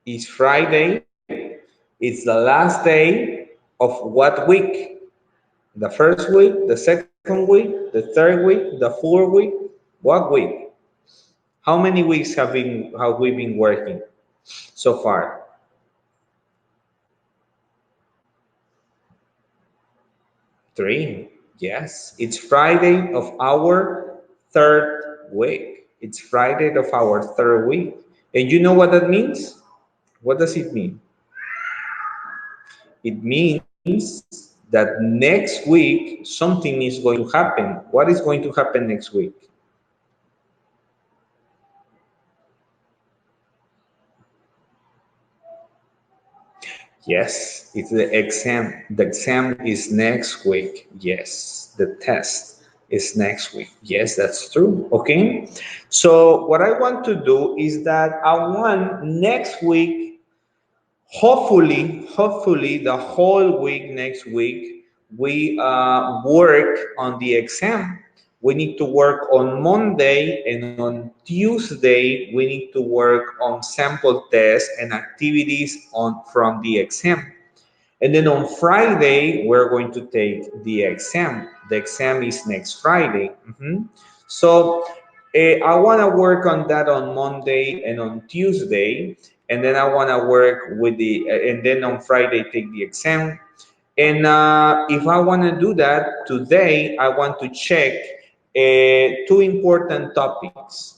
It's Friday. It's the last day of what week? The first week, the second week, the third week, the fourth week. What week? How many weeks have we been working so far? 3. Yes, it's Friday of our third week. It's Friday of our third week. And you know what that means? What does it mean? It means that next week something is going to happen. What is going to happen next week? Yes, it's the exam. The exam is next week. Yes, the test is next week. Yes, that's true. Okay. So what I want to do is that I want next week, hopefully the whole week next week, we work on the exam. We need to work on Monday, and on Tuesday we need to work on sample tests and activities on from the exam. And then on Friday, we're going to take the exam. The exam is next Friday. So I want to work on that on Monday and on Tuesday. And then I want to work with and then on Friday, take the exam. And if I want to do that today, I want to check two important topics,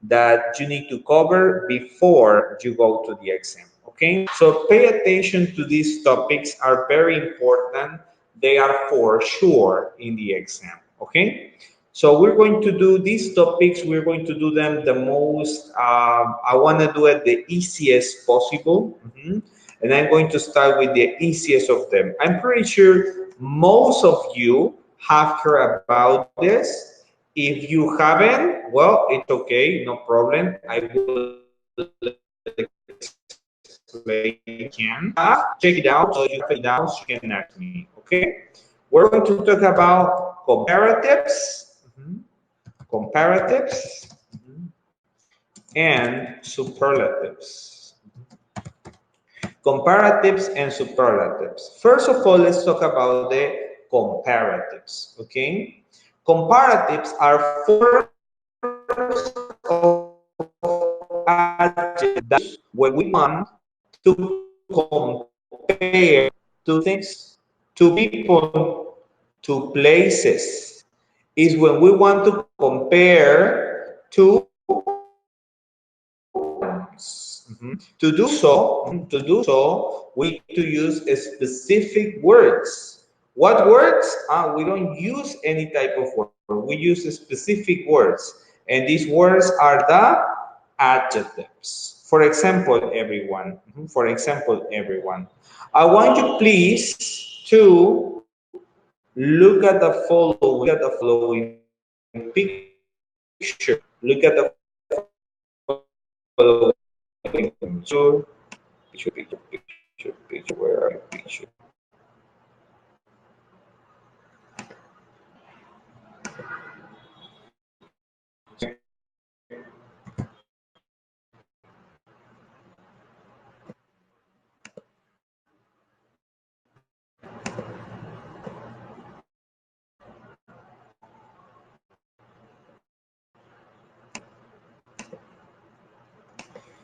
that you need to cover before you go to the exam. Okay, so pay attention to these topics, are very important. They are for sure in the exam. Okay, so we're going to do these topics, we're going to do them the most, I want to do it the easiest possible. And I'm going to start with the easiest of them. I'm pretty sure most of you have heard about this. If you haven't, well, it's okay, no problem. I will explain can. Check it out. So if you have any doubts, you can ask me. Okay. We're going to talk about comparatives, comparatives, and superlatives. Comparatives and superlatives. First of all, let's talk about the comparatives. Okay. Comparatives are forms of adjectives when we want to compare two things, to people, to places. Is when we want to compare two forms. To do so, we need to use specific words. What words? We don't use any type of word. We use specific words, and these words are the adjectives. For example, everyone. For example, everyone. I want you please to look at the following picture. Look at the following picture. Picture. Where are you? Picture.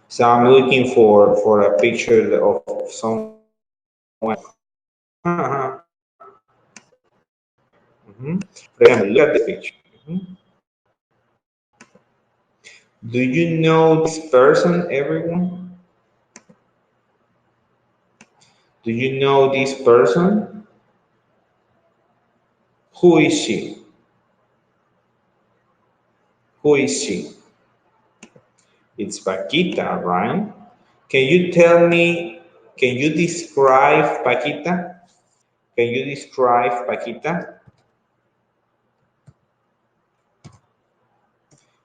So I'm looking for a picture of someone. For example, look at this picture. Do you know this person, everyone? Do you know this person? Who is she? Who is she? It's Paquita, right? Can you tell me, can you describe Paquita? Can you describe Paquita?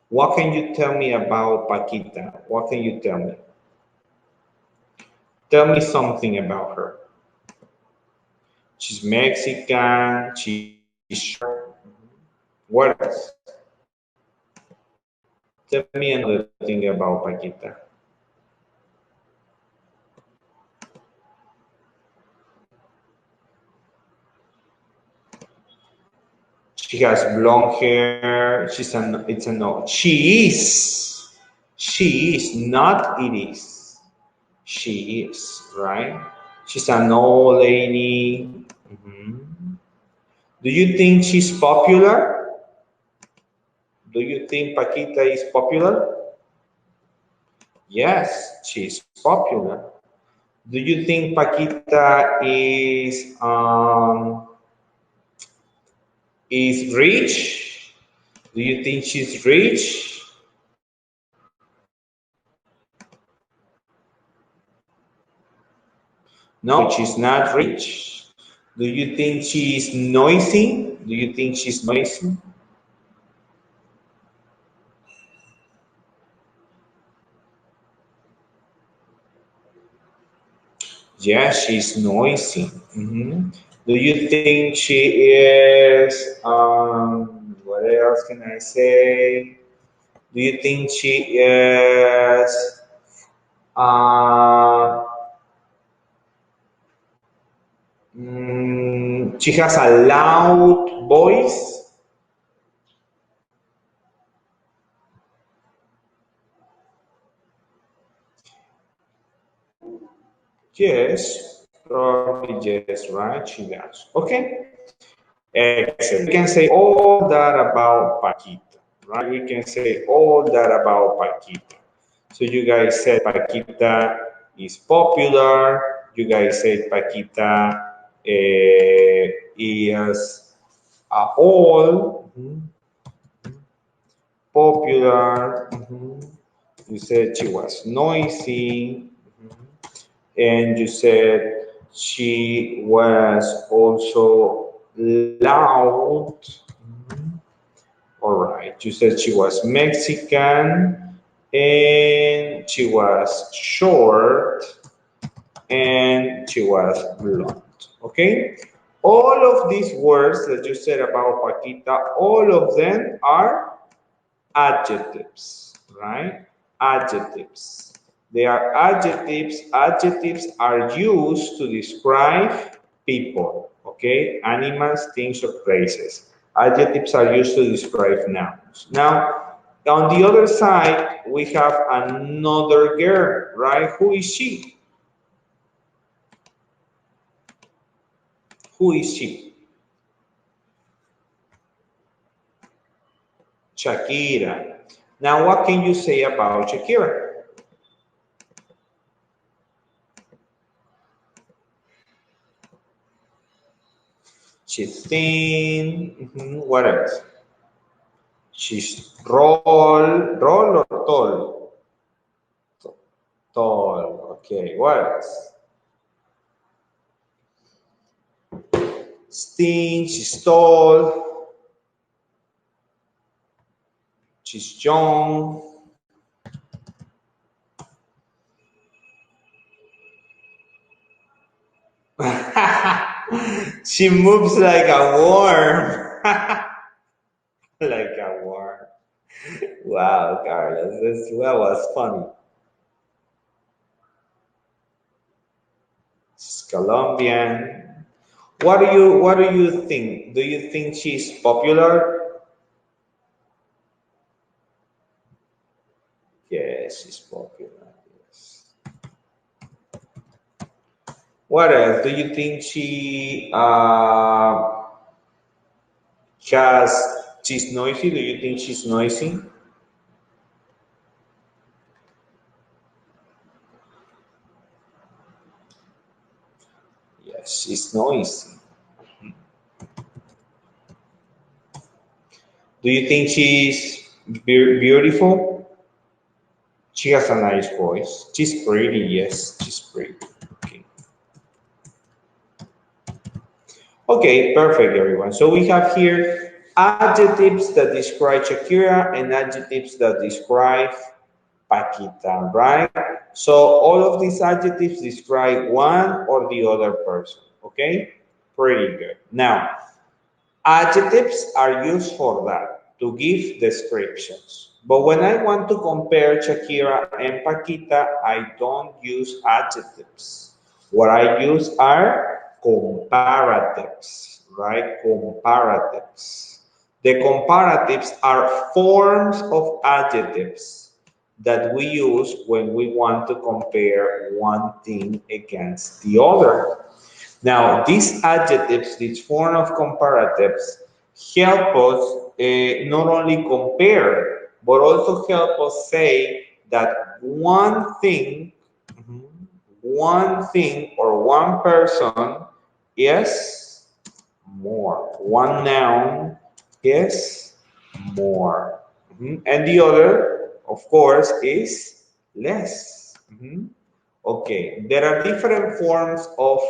What can you tell me about Paquita? What can you tell me? Tell me something about her. She's Mexican, she's short. What else? Tell me another thing about Paquita. She has blonde hair. It's a no. She is. She is, not it is. She is, right? She's an old lady. Mhm. Do you think she's popular? Do you think Paquita is popular? Yes, she's popular. Do you think Paquita is rich? Do you think she's rich? No, she's not rich. Do you think she's noisy? Do you think she's noisy? Yeah, she's noisy. Do you think she is, what else can I say? Do you think she is, uh, she has a loud voice? Yes, probably yes, right? She does. Okay, excellent. We can say all that about Paquita, right? We can say all that about Paquita. So you guys said Paquita is popular. You guys said Paquita is all popular. You said she was noisy. And you said she was also loud. All right. You said she was Mexican and she was short and she was blonde. Okay? All of these words that you said about Paquita, all of them are adjectives, right? Adjectives. They are adjectives. Adjectives are used to describe people, okay? Animals, things, or places. Adjectives are used to describe nouns. Now, on the other side, we have another girl, right? Who is she? Who is she? Shakira. Now, what can you say about Shakira? She's thin. What else? She's roll or tall? Tall. Okay. What else? Thin. She's tall. She's young. She moves like a worm. Like a worm. Wow, Carlos, that was funny. She's Colombian. What do you think? Do you think she's popular? Yes, she's popular. Yes. What else? Do you think she's noisy? Do you think she's noisy? Yes, she's noisy. Do you think she's beautiful? She has a nice voice. She's pretty. Yes, she's pretty. Okay. Okay, perfect, everyone. So we have here adjectives that describe Shakira and adjectives that describe Paquita, right? So all of these adjectives describe one or the other person, okay? Pretty good. Now, adjectives are used for that, to give descriptions. But when I want to compare Shakira and Paquita, I don't use adjectives. What I use are comparatives, right? Comparatives. The comparatives are forms of adjectives that we use when we want to compare one thing against the other. Now, these adjectives, this form of comparatives, help us not only compare, but also help us say that mhm, one thing or one person is more. One noun is more. And the other, of course, is less. Okay, there are different forms of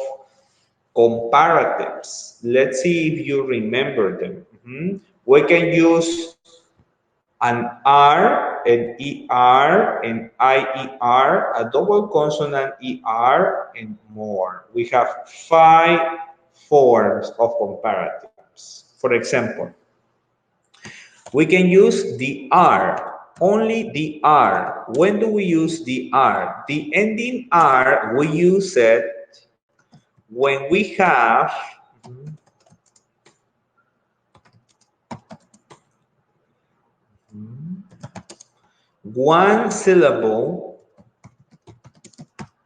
comparatives. Let's see if you remember them. We can use an R, an ER, an IER, a double consonant ER, and more. We have 5 forms of comparatives. For example, we can use the R, only the R. When do we use the R? The ending R, we use it when we have one syllable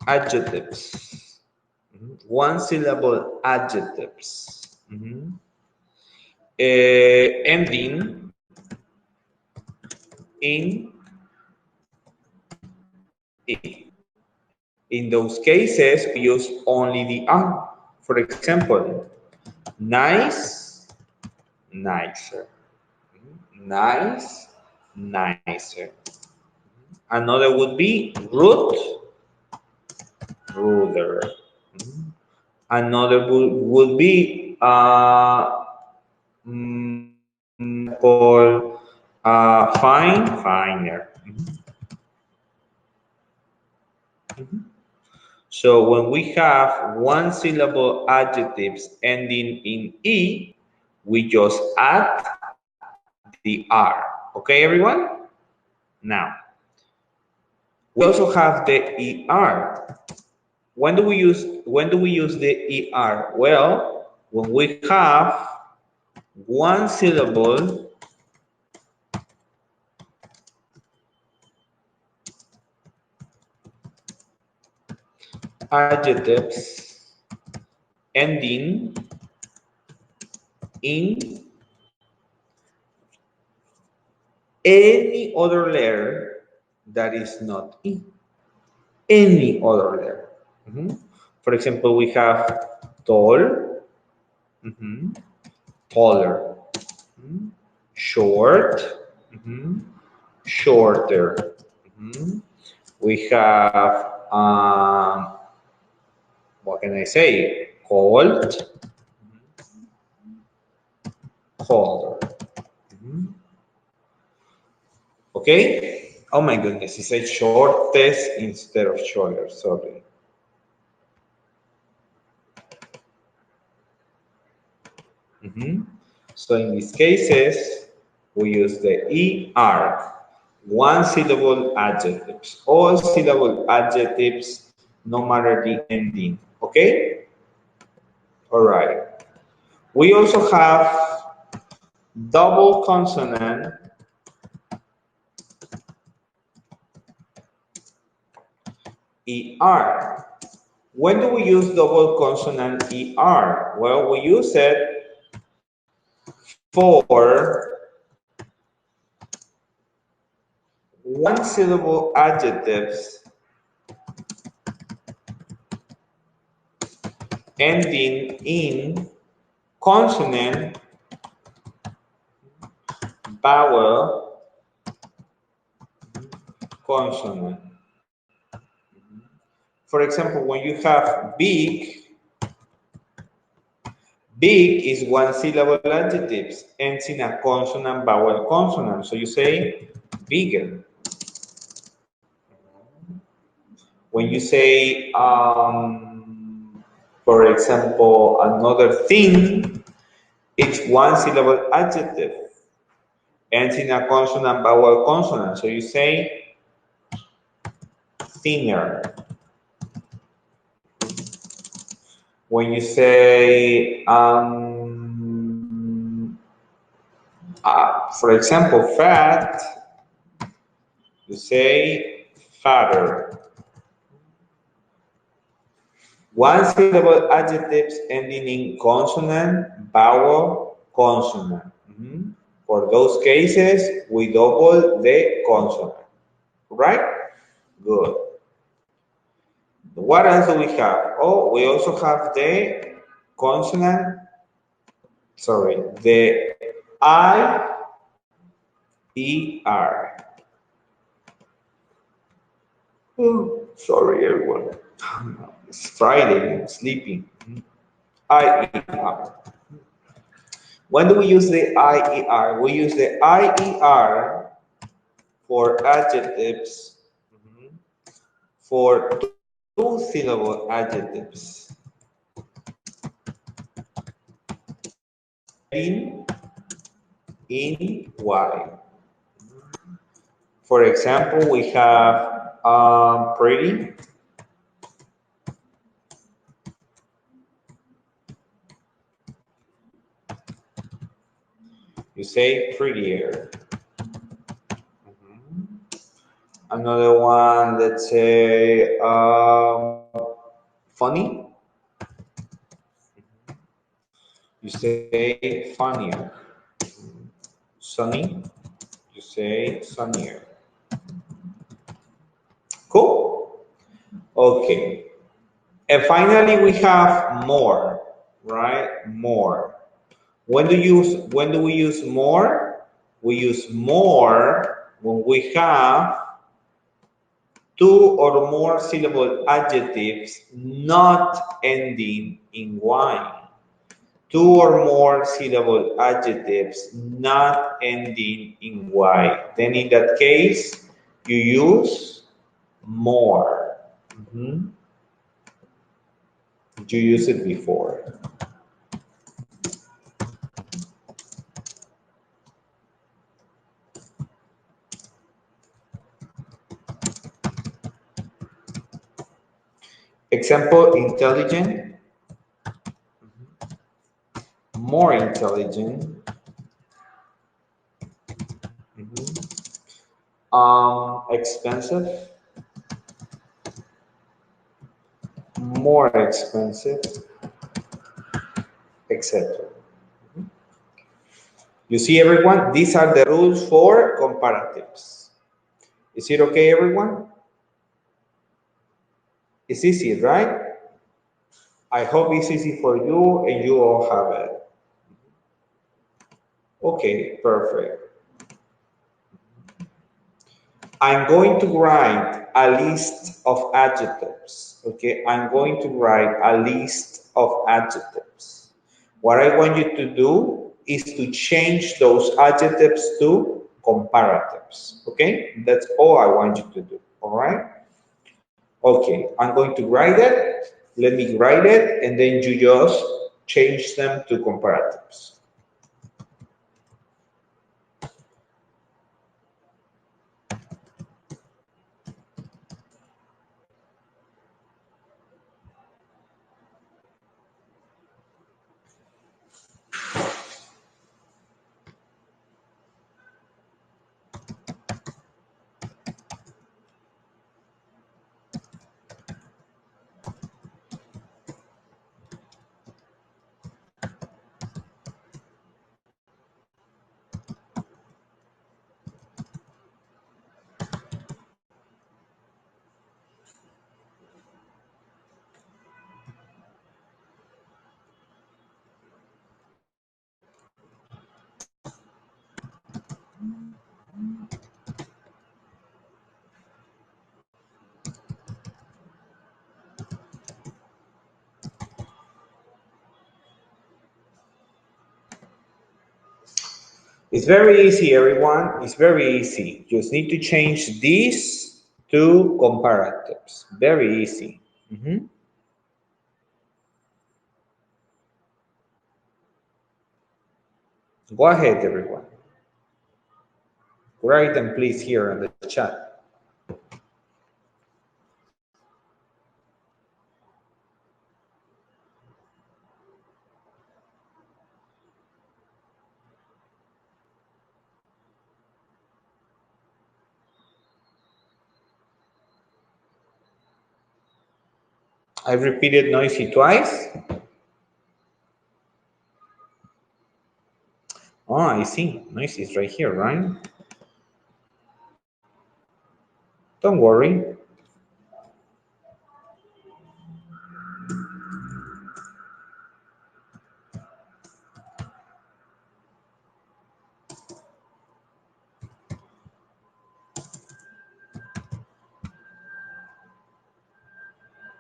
adjectives. One syllable adjectives. Ending in E. In those cases, we use only the R. For example, nice, nicer. Nice, nicer. Another would be rude, ruder. Another would be called fine, finer. So when we have one syllable adjectives ending in E, we just add the R. Okay, everyone? Now, we also have the ER. When do we use the ER? Well, when we have one syllable adjectives ending in any other letter that is not E. Any other letter. For example, we have tall, taller, short, shorter. We have, what can I say? Cold, colder. Okay? Oh my goodness, it said shortest instead of shorter, sorry. So in these cases, we use the ER, one syllable adjectives, all syllable adjectives, no matter the ending, okay? All right. We also have double consonant ER. When do we use double consonant ER? Well, we use it for one syllable adjectives ending in consonant, vowel, consonant. For example, when you have big, big is one syllable adjectives, ends in a consonant, vowel, consonant. So you say bigger. When you say, for example, another thing, it's one syllable adjective, ends in a consonant, vowel, consonant. So you say thinner. When you say, for example, fat, you say fatter. One syllable adjectives ending in consonant, vowel, consonant. For those cases, we double the consonant. Right? Good. What else do we have? Oh, we also have the consonant, sorry, the I-E-R. Oh, sorry, everyone. It's Friday, I'm sleeping. I-E-R. When do we use the I-E-R? We use the I-E-R for adjectives, for two-syllable adjectives. In Y. For example, we have pretty. You say prettier. Another one, let's say funny. You say funnier. Sunny. You say sunnier. Cool. Okay. And finally, we have more, right? More. When do we use more? We use more when we have two or more syllable adjectives not ending in Y. Two or more syllable adjectives not ending in Y. Then in that case, you use more. You use it before. Example, intelligent, more intelligent, expensive, more expensive, etc. You see, everyone, these are the rules for comparatives. Is it okay, everyone? It's easy, right? I hope it's easy for you and you all have it. Okay, perfect. I'm going to write a list of adjectives. Okay, I'm going to write a list of adjectives. What I want you to do is to change those adjectives to comparatives. Okay, that's all I want you to do. All right. Okay, I'm going to write it. Let me write it, and then you just change them to comparatives. It's very easy, everyone. It's very easy. Just need to change these to comparatives. Very easy. Go ahead, everyone. Write them please here in the chat. I repeated noisy twice. Oh, I see. Noisy is right here, right? Don't worry.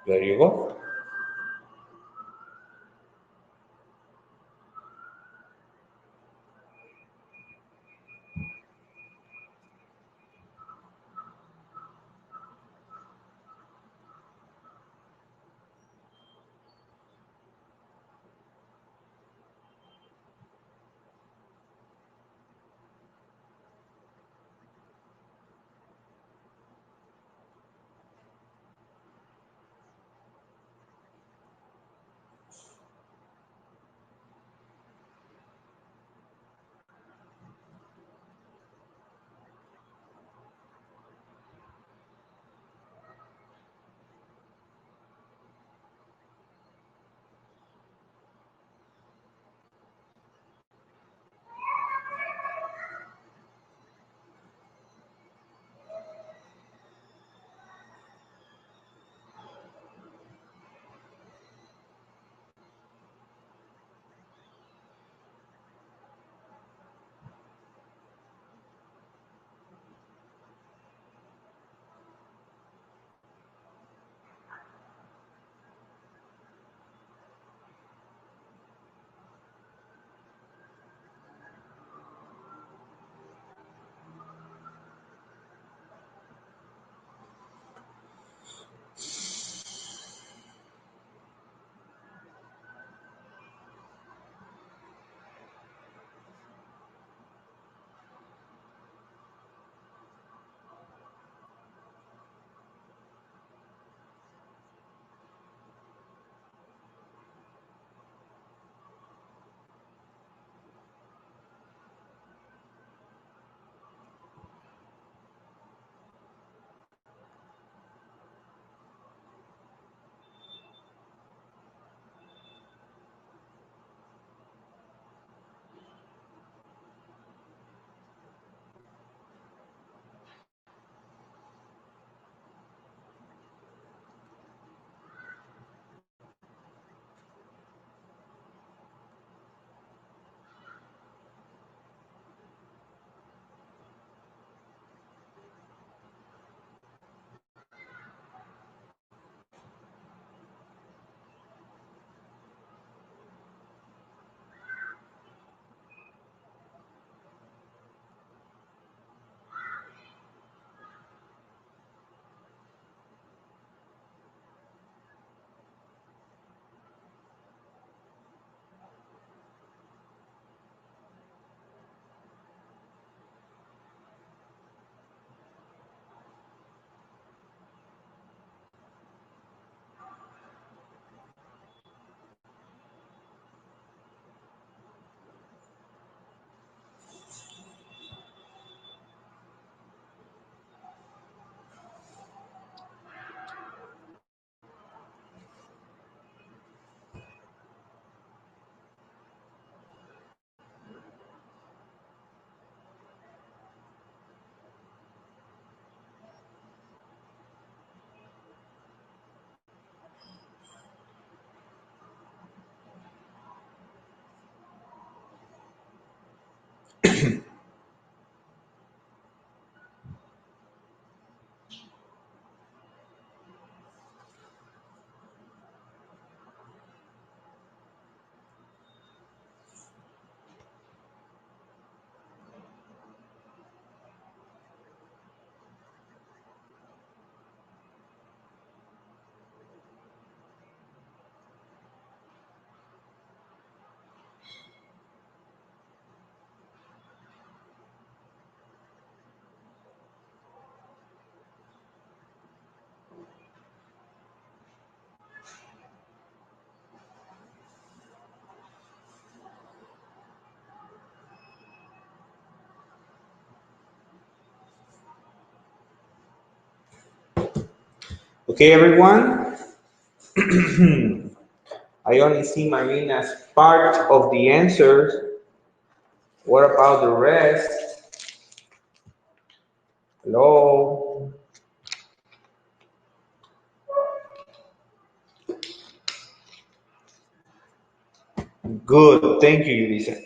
There you go. Okay, everyone. I only see Marina's part of the answers. What about the rest? Hello. Good. Thank you, Yulisa.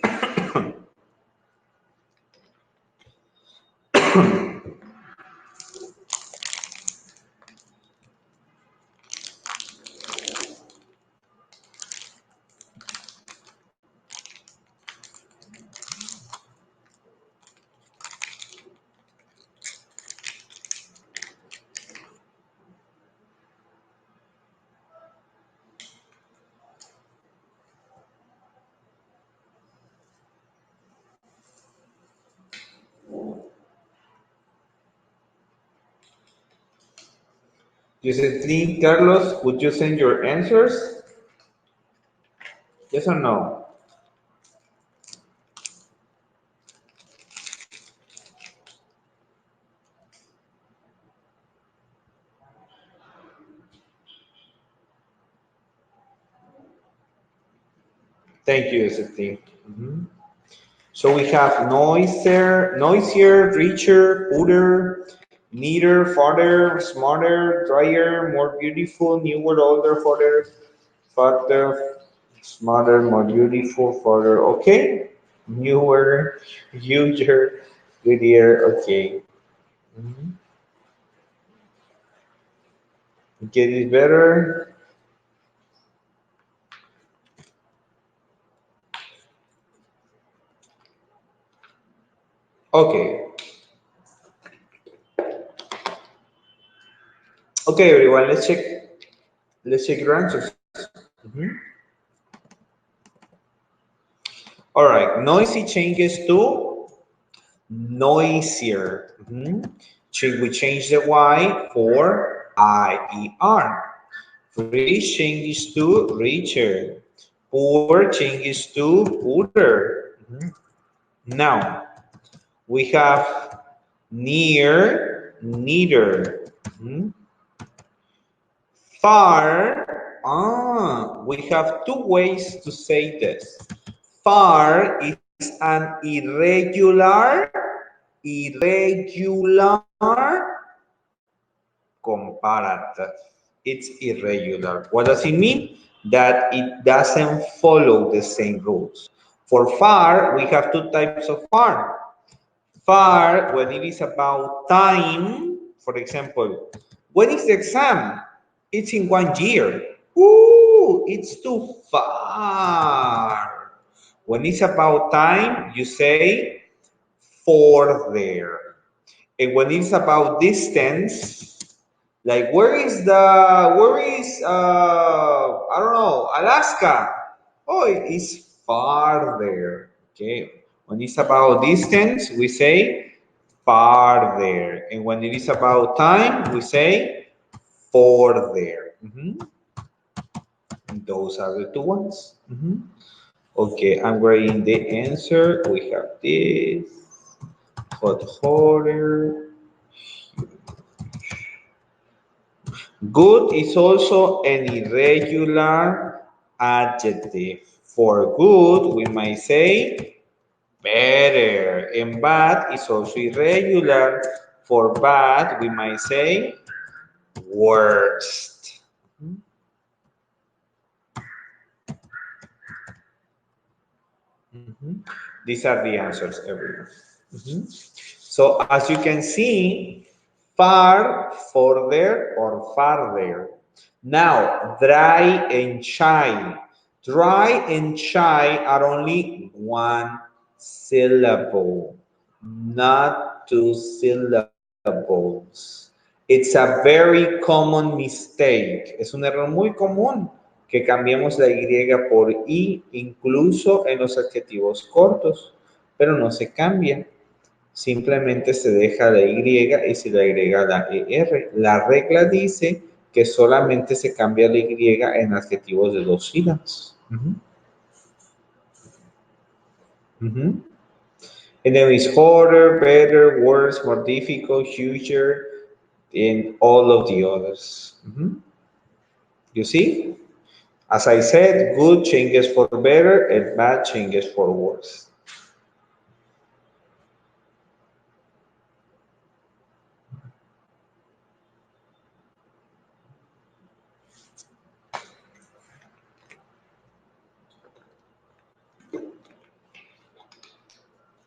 Josephine, Carlos, would you send your answers? Yes or no? Thank you, Josephine. Mhm. So we have noisier, richer, poorer, neater, farther, smarter, drier, more beautiful, newer, older, farther, smarter, more beautiful, farther. Okay, newer, huger, prettier. Okay. Mhm. Get it better. Okay. Okay, everyone. Let's check. Let's check your answers. Mhm. All right. Noisy changes to noisier. Mhm. We change the Y for IER. Rich changes to richer. Poor changes to poorer. Mhm. Now, we have near, neither. Mhm. Far, we have two ways to say this. Far is an irregular comparative. It's irregular. What does it mean? That it doesn't follow the same rules. For far, we have two types of far. Far, when it is about time, for example, when is the exam? It's in 1 year. Ooh, it's too far. When it's about time, you say for there. And when it's about distance, like where is I don't know, Alaska? Oh, it's far there. Okay. When it's about distance, we say far there. And when it is about time, we say for there. Mhm. Those are the two ones. Mhm. Okay, I'm writing the answer. We have this hot hotter. Good is also an irregular adjective. For good, we might say better. And bad is also irregular. For bad, we might say worst. Mhm. These are the answers, everyone. Mhm. So as you can see, far, further, or farther. Now, dry and shy. Dry and shy are only one syllable, not two syllables. It's a very common mistake. Es un error muy común que cambiemos la Y por I, incluso en los adjetivos cortos, pero no se cambia. Simplemente se deja la Y y se le agrega la ER. La regla dice que solamente se cambia la Y en adjetivos de dos sílabas. Ujú, ujú. And then it's harder, better, worse, more difficult, huger. in all of the others. You see? As I said, good changes for better and bad changes for worse.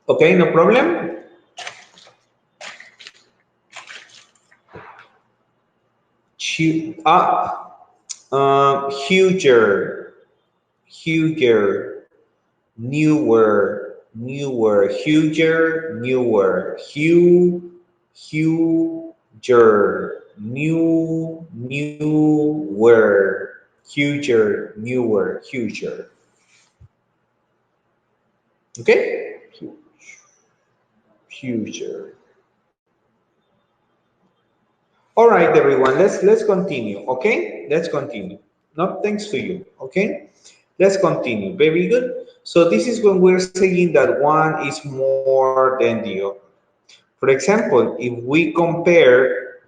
Okay, no problem. Huger, huger, huger, huger, huger. Okay? Huger. All right, everyone. Let's continue. Okay? Let's continue. No, thanks to you. Okay? Let's continue. Very good. So this is when we're saying that one is more than the other. For example, if we compare,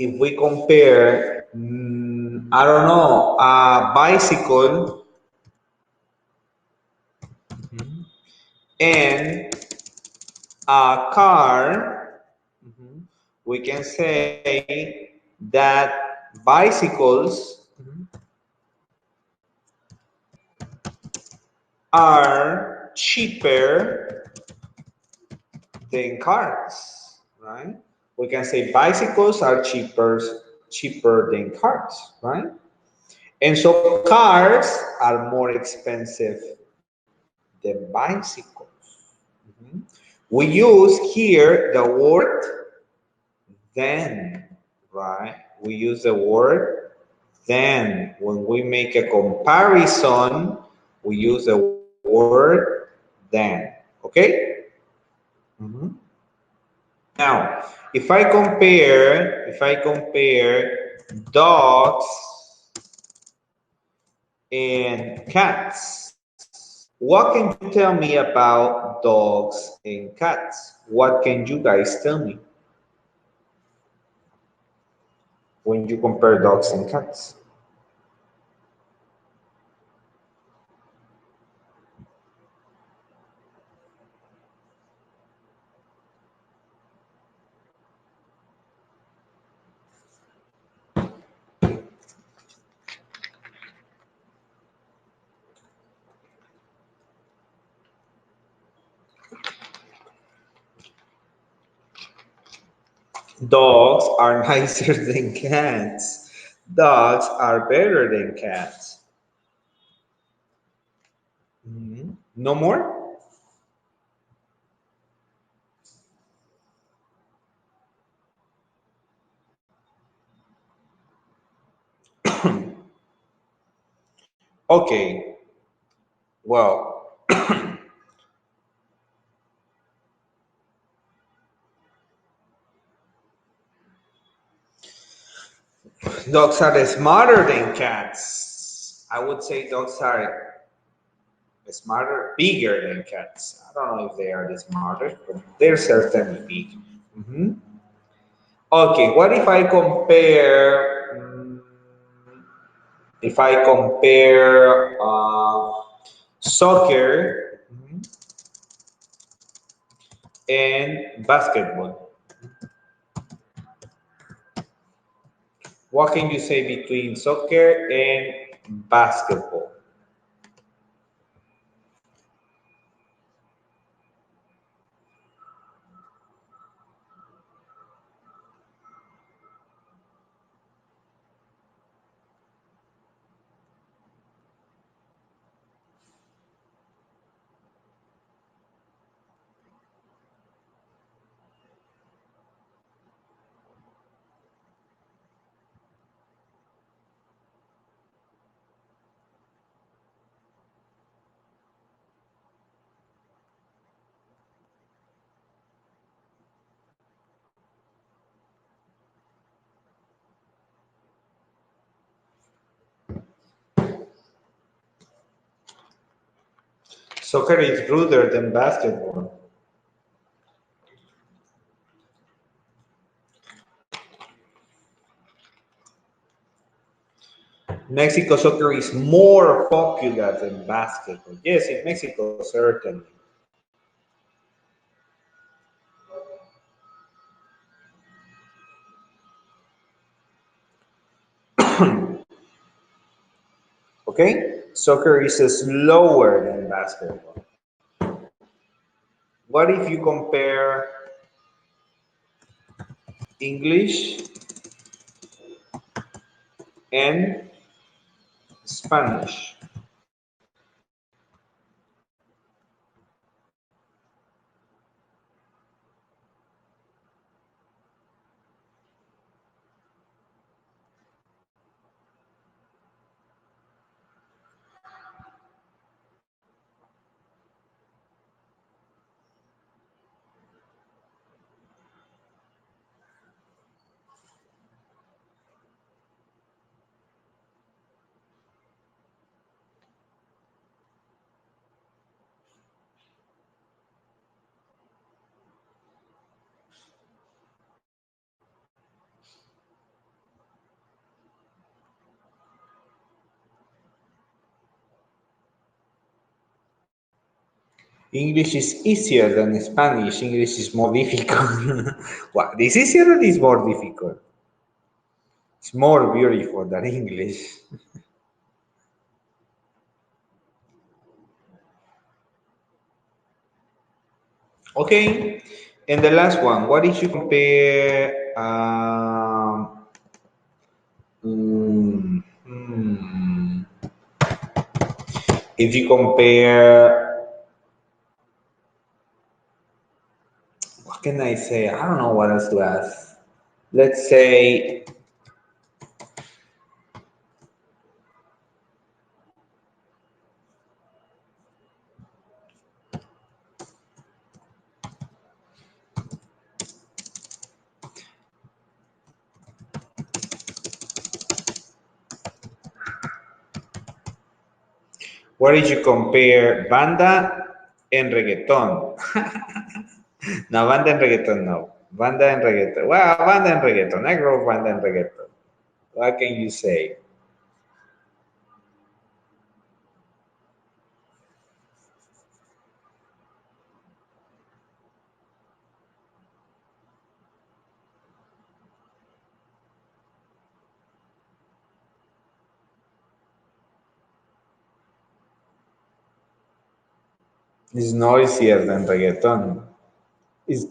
I don't know, a bicycle and a car, we can say that bicycles are cheaper than cars, right? We can say bicycles are cheaper than cars, right? And so cars are more expensive than bicycles. Mhm. We use here the word then, right? We use the word then. When we make a comparison, we use the word then. Okay? Mhm. Now, if I compare dogs and cats, what can you tell me about dogs and cats? What can you guys tell me when you compare dogs and cats? Dogs are nicer than cats. Dogs are better than cats. No more? Okay, well, dogs are smarter than cats. I would say dogs are smarter, bigger than cats. I don't know if they are the smartest, but they're certainly big. Mhm. Okay, what if I compare soccer and basketball? What can you say between soccer and basketball? Soccer is ruder than basketball. Mexico soccer is more popular than basketball. Yes, in Mexico, certainly. Okay? Soccer is slower than basketball. What if you compare English and Spanish? English is easier than Spanish. English is more difficult. What? This easier or is more difficult? It's more beautiful than English. Okay. And the last one, what if you compare hmm, if you compare, what can I say? I don't know what else to ask. Let's say, what did you compare banda and reggaeton? No, banda and reggaeton, no. Banda and reggaeton. Well, banda and reggaeton. I grew up banda and reggaeton. What can you say? It's noisier than reggaeton. It's,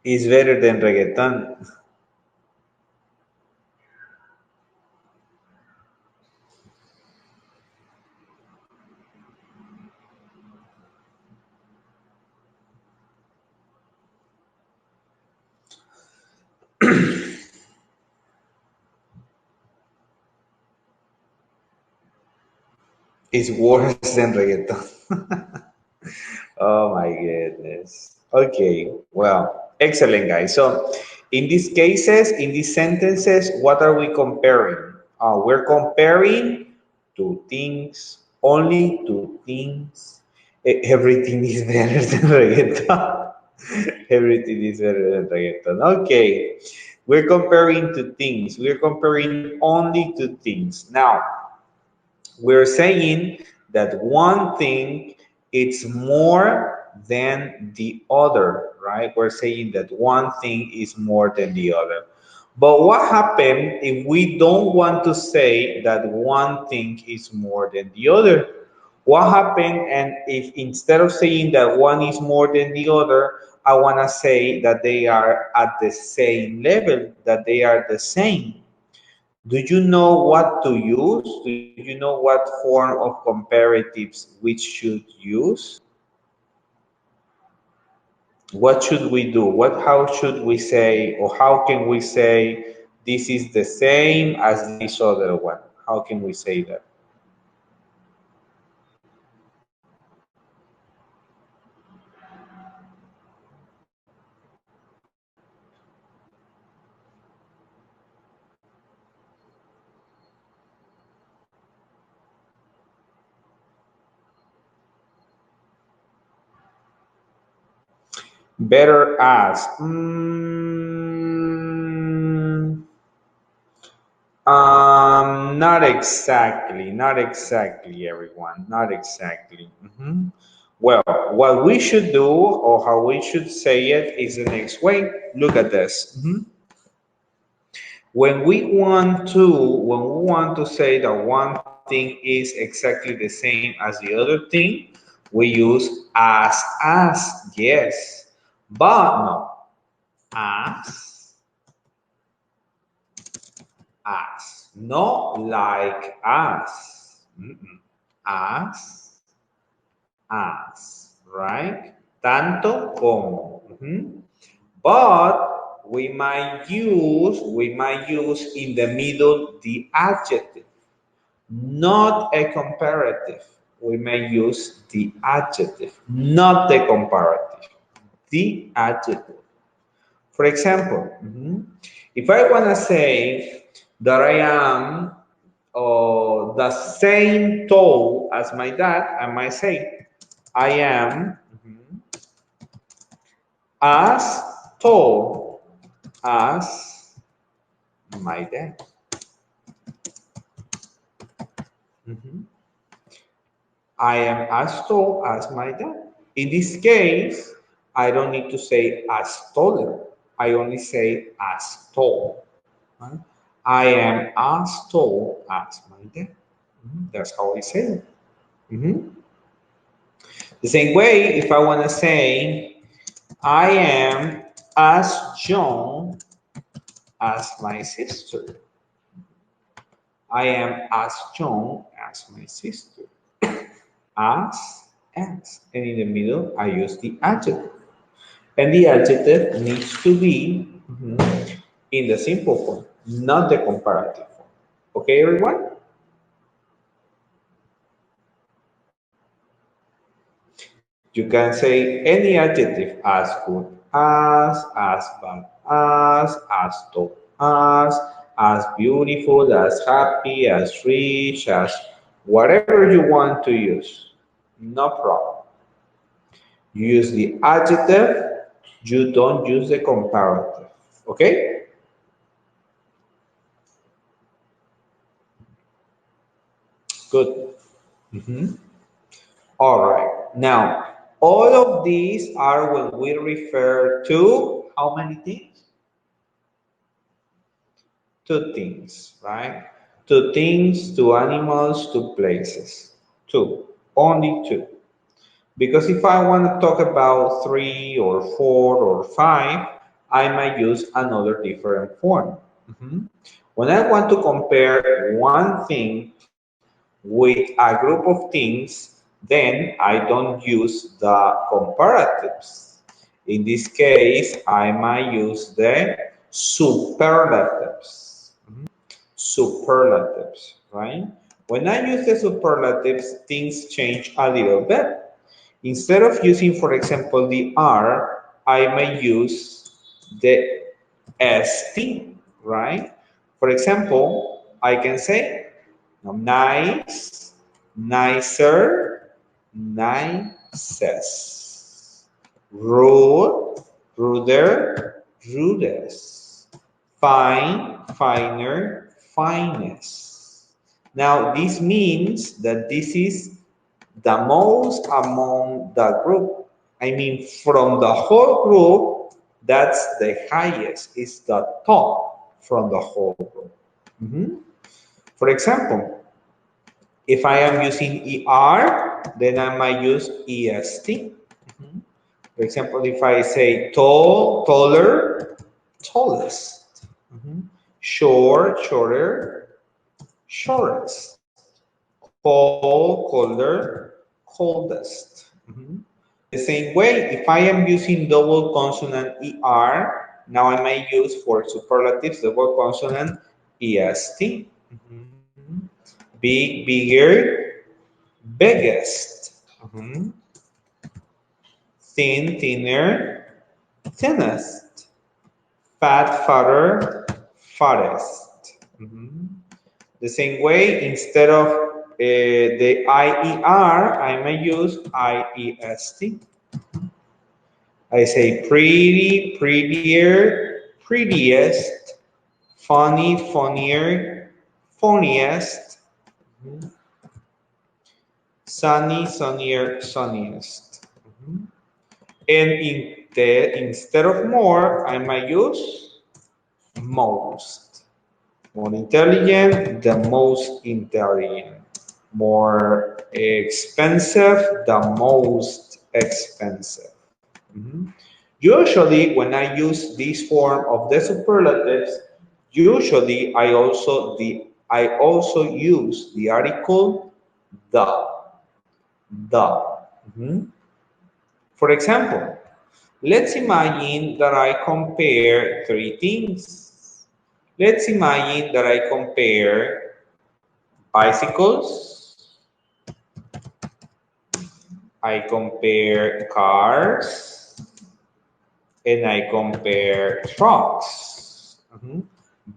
it's better than reggaeton. It's worse than reggaeton. Oh my goodness. Okay, well, excellent, guys. So, in these cases, in these sentences, what are we comparing? We're comparing two things, only two things. Everything is better than reggaeton. Everything is better than reggaeton. Okay, we're comparing two things. We're comparing only two things. Now, we're saying that one thing it's more than the other, right? We're saying that one thing is more than the other. But what happens if we don't want to say that one thing is more than the other? What happens and if instead of saying that one is more than the other, I want to say that they are at the same level, that they are the same? Do you know what to use? Do you know what form of comparatives we should use? What should we do? How should we say, or how can we say this is the same as this other one? How can we say that? Better as. Not exactly, not exactly, everyone, not exactly. Well, what we should do or how we should say it is the next way. Look at this. When we want to say that one thing is exactly the same as the other thing, we use as, yes. But no, as, not like as. As, right? Tanto como. But we might use in the middle the adjective, not a comparative. We may use the adjective, not the comparative. The adjective. For example, if I want to say that I am the same tall as my dad, I might say, I am as tall as my dad. I am as tall as my dad. In this case, I don't need to say as taller. I only say as tall. Right? I am as tall as my dad. That's how I say it. The same way, if I want to say, I am as young as my sister. I am as young as my sister. As. And in the middle, I use the adjective. And the adjective needs to be in the simple form, not the comparative form. Okay, everyone? You can say any adjective as good as bad as tall as beautiful, as happy, as rich, as whatever you want to use. No problem. You use the adjective, you don't use the comparative. Okay? Good. All right. Now, all of these are when we refer to how many things? Two things, right? Two things, two animals, two places. Two. Only two. Because if I want to talk about three or four or five, I might use another different form. When I want to compare one thing with a group of things, then I don't use the comparatives. In this case, I might use the superlatives. Superlatives, right? When I use the superlatives, things change a little bit. Instead of using, for example, the R, I may use the ST, right? For example, I can say nice, nicer, nicest, rude, ruder, rudest, fine, finer, finest. Now, this means that this is the most among the group. I mean, from the whole group, that's the highest, it's the top from the whole group. For example, if I am using ER, then I might use EST. For example, if I say tall, taller, tallest. Short, shorter, shortest. Cold, colder, coldest. The same way, if I am using double consonant ER, now I may use for superlatives double consonant EST. Big, bigger, biggest. Thin, thinner, thinnest. Fat, fatter, fattest. The same way, instead of the IER, I may use IEST. I say pretty, prettier, prettiest, funny, funnier, funniest, mhm, sunny, sunnier, sunniest. Mhm. And instead of more, I might use most. More intelligent, the most intelligent. More expensive, the most expensive. Mhm. Usually, when I use this form of the superlatives, usually I also use the article the. The. Mhm. For example, let's imagine that I compare three things. Let's imagine that I compare bicycles, I compare cars, and I compare trucks. Mhm.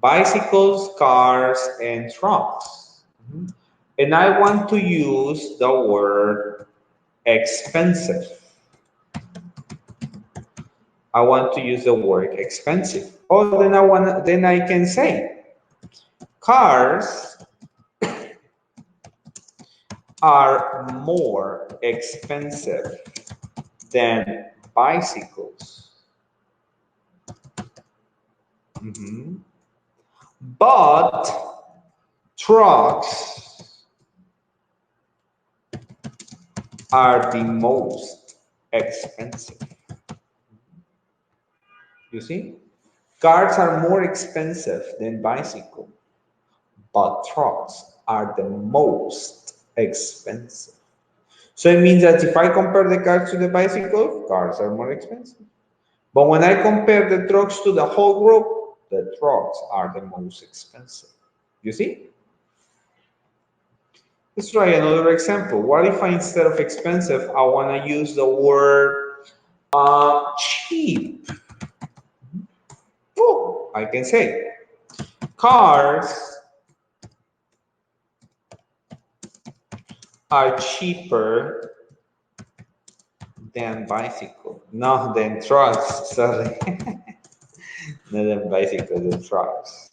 Bicycles, cars, and trucks. Mhm. And I want to use the word expensive. I want to use the word expensive. Oh, then I can say cars are more expensive than bicycles. Mhm. But trucks are the most expensive. You see? Cars are more expensive than bicycles, but trucks are the most expensive. So it means that if I compare the cars to the bicycle, cars are more expensive. But when I compare the trucks to the whole group, the trucks are the most expensive. You see? Let's try another example. What if I, instead of expensive, I want to use the word cheap? Oh, I can say cars are cheaper than bicycle. No, than trucks. Sorry, not than bicycles, than trucks.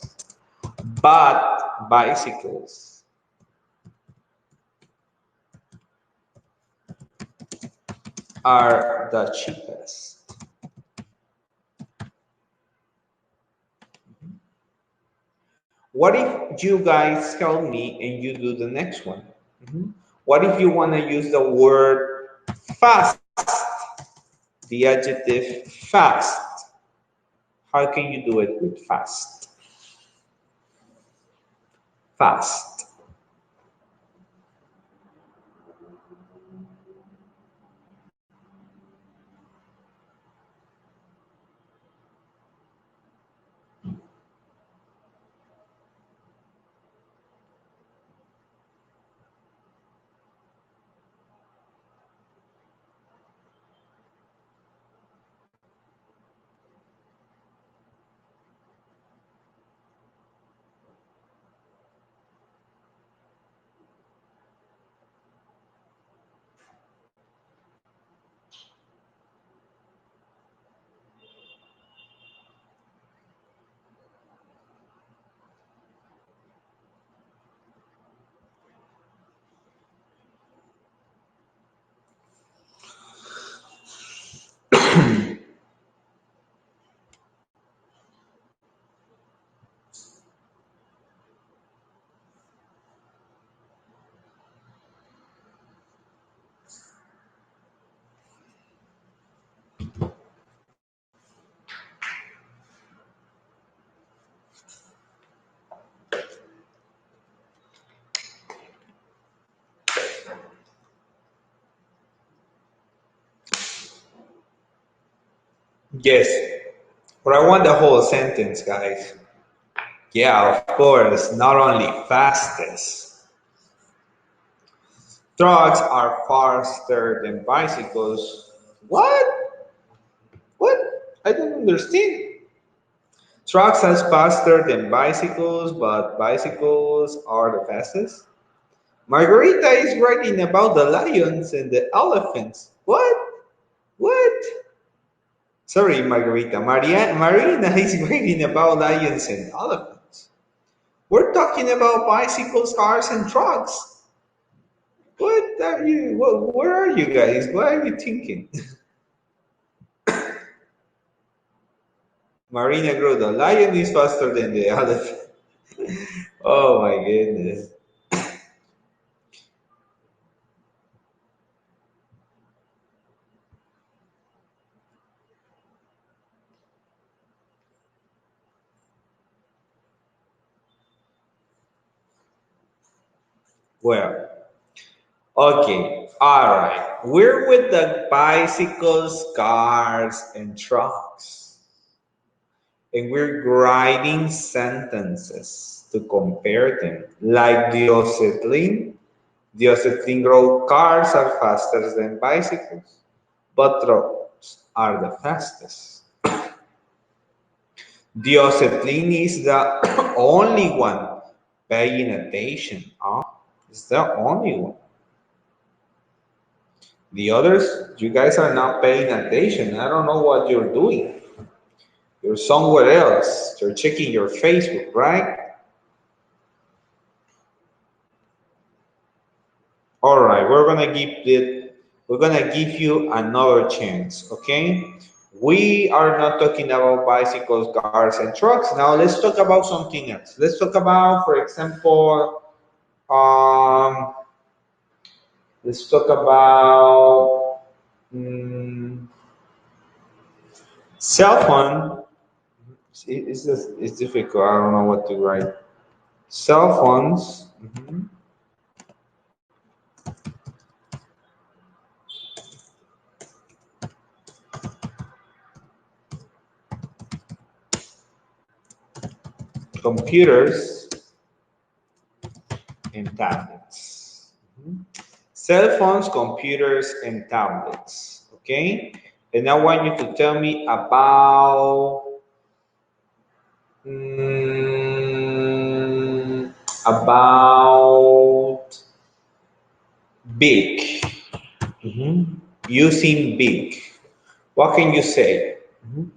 But bicycles are the cheapest. What if you guys help me and you do the next one? Mhm. What if you want to use the word fast, the adjective fast? How can you do it with fast? Fast. Yes, but I want the whole sentence, guys. Yeah, of course, not only fastest. Trucks are faster than bicycles. What? What? I don't understand. Trucks are faster than bicycles, but bicycles are the fastest. Margarita is writing about the lions and the elephants. What? What? Sorry, Margarita. Marina is writing about lions and elephants. We're talking about bicycles, cars, and trucks. What are you? Where are you guys? What are you thinking? Marina Grow, the lion is faster than the elephant. Oh my goodness. Well, okay, all right. We're with the bicycles, cars, and trucks, and we're writing sentences to compare them. Like Diocetlin wrote, cars are faster than bicycles, but trucks are the fastest. Diocetlin is the only one paying attention. Huh? It's the only one. The others, you guys are not paying attention. I don't know what you're doing. You're somewhere else. You're checking your Facebook, right? All right, we're gonna give you another chance, okay? We are not talking about bicycles, cars, and trucks. Now let's talk about something else. Let's talk about, for example, um, let's talk about cell phone. It's difficult. I don't know what to write. Cell phones, computers, and tablets. Cell phones, computers, and tablets. Okay? And I want you to tell me mm, about big. Using big. What can you say?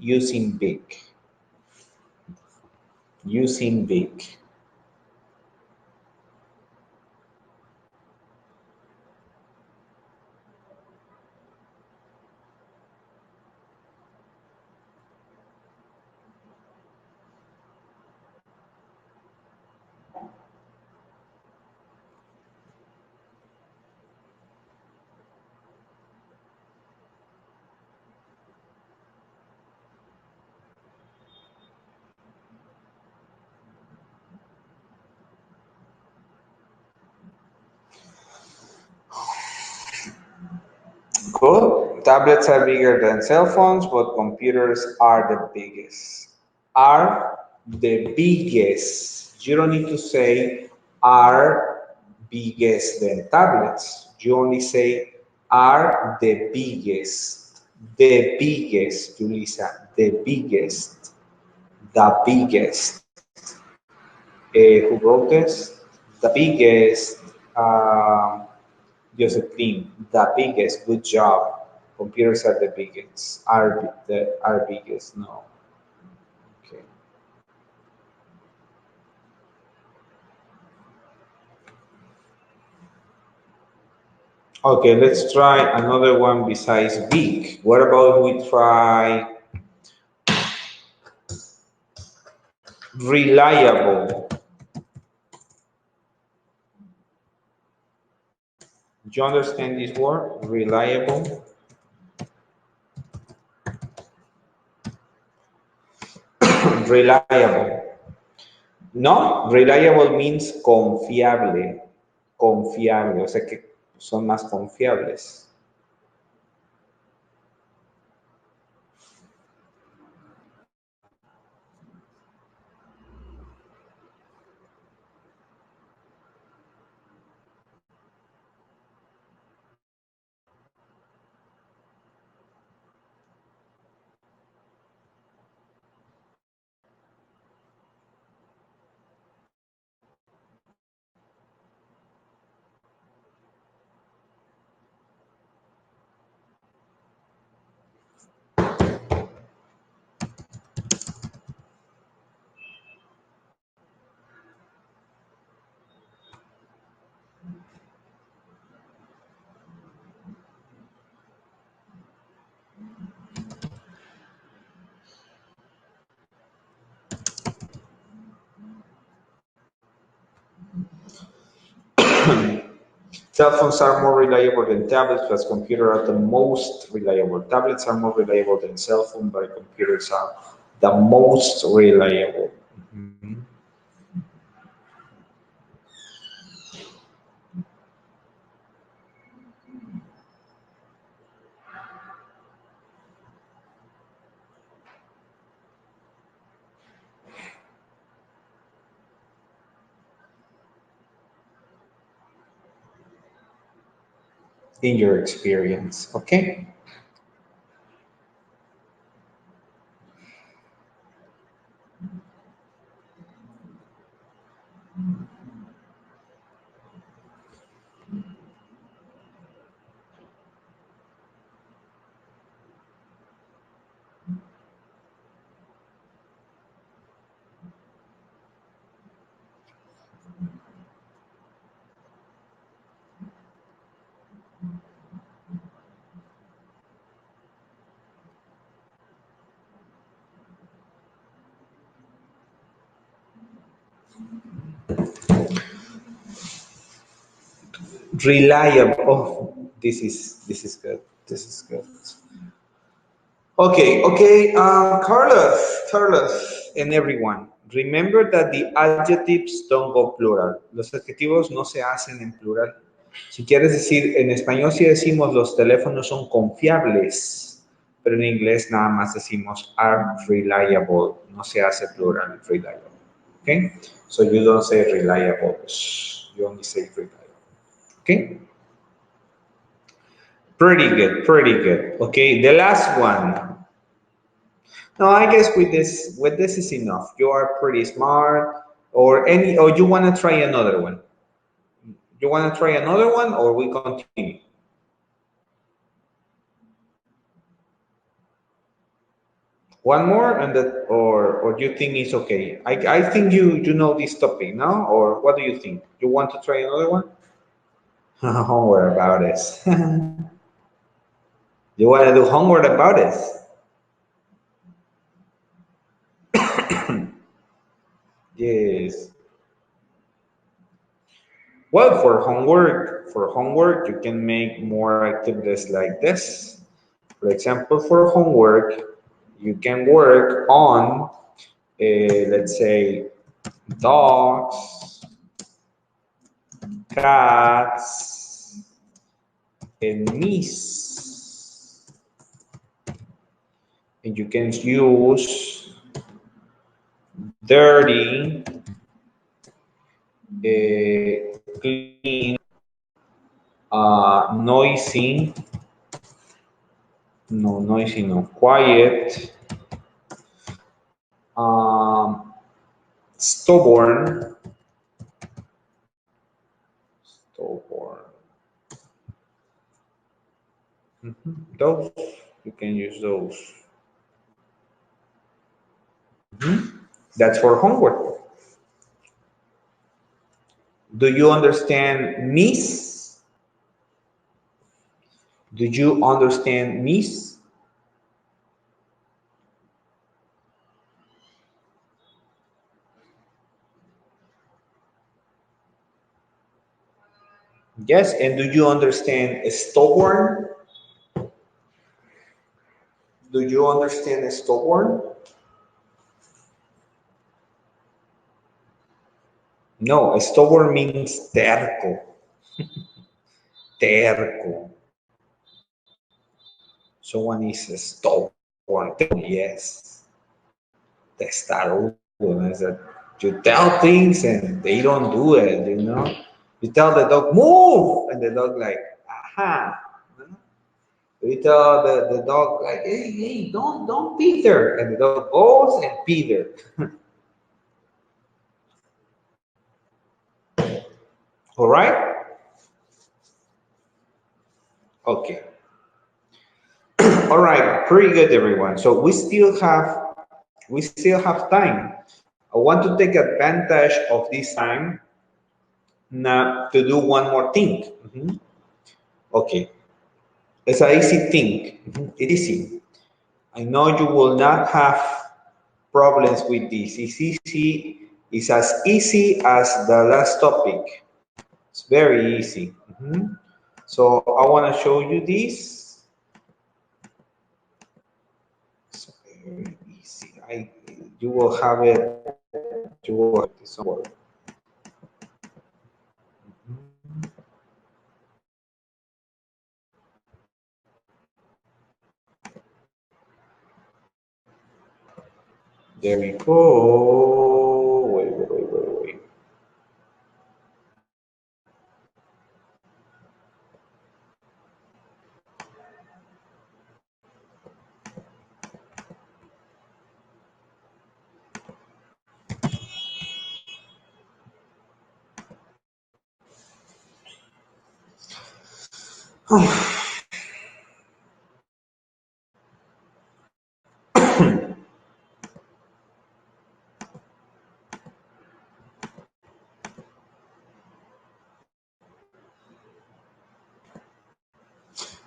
Using big. Using big. Good. Tablets are bigger than cell phones, but computers are the biggest. Are the biggest. You don't need to say are biggest than tablets. You only say are the biggest. The biggest, Julissa. The biggest. The biggest. Who wrote this? The biggest. Josephine, the biggest. Good job. Computers are the biggest. Are biggest. No. Okay. Okay. Let's try another one besides big. What about we try reliable? Do you understand this word? Reliable. Reliable. No, reliable means confiable. Confiable. O sea que son más confiables. Cell phones are more reliable than tablets, but computers are the most reliable. Tablets are more reliable than cell phones, but computers are the most reliable. Mhm. In your experience, okay? Reliable. Oh, this is good. This is good. Okay, okay, Carlos, and everyone. Remember that the adjectives don't go plural. Los adjetivos no se hacen en plural. Si quieres decir, en español sí decimos los teléfonos son confiables, pero en inglés nada más decimos are reliable. No se hace plural, reliable. Okay? So you don't say reliable. You only say reliable. Okay? Pretty good, pretty good. Okay, the last one. No, I guess with this is enough. You are pretty smart, or you want to try another one. You want to try another one, or we continue? One more, and that, or you think it's okay? I think you know this topic, no? Or what do you think? You want to try another one? Homework about this. You want to do homework about this? Yes. Well, for homework, you can make more activities like this. For example, for homework, you can work on, let's say, dogs, cats, and mice. And you can use dirty, clean, noisy, no, noisy, no, quiet, um, stubborn, stubborn. Those, you can use those. That's for homework. Do you understand Miss? Do you understand Miss? Yes, and do you understand stubborn? Do you understand stubborn? No, stubborn means terco. Terco. Someone is stubborn. Yes. Testarudo. Is that you tell things and they don't do it. You tell the dog, move! And the dog like, aha. We tell the dog like, hey, don't pee there. And the dog goes and pee there. All right? Okay. All right, pretty good, everyone. So we still have time. I want to take advantage of this time now to do one more thing. Okay, it's an easy thing. It's easy. I know you will not have problems with this. It's easy. It's as easy as the last topic. It's very easy. So I want to show you this. It's very easy. You will have it. You will have this homework. There we go. Wait.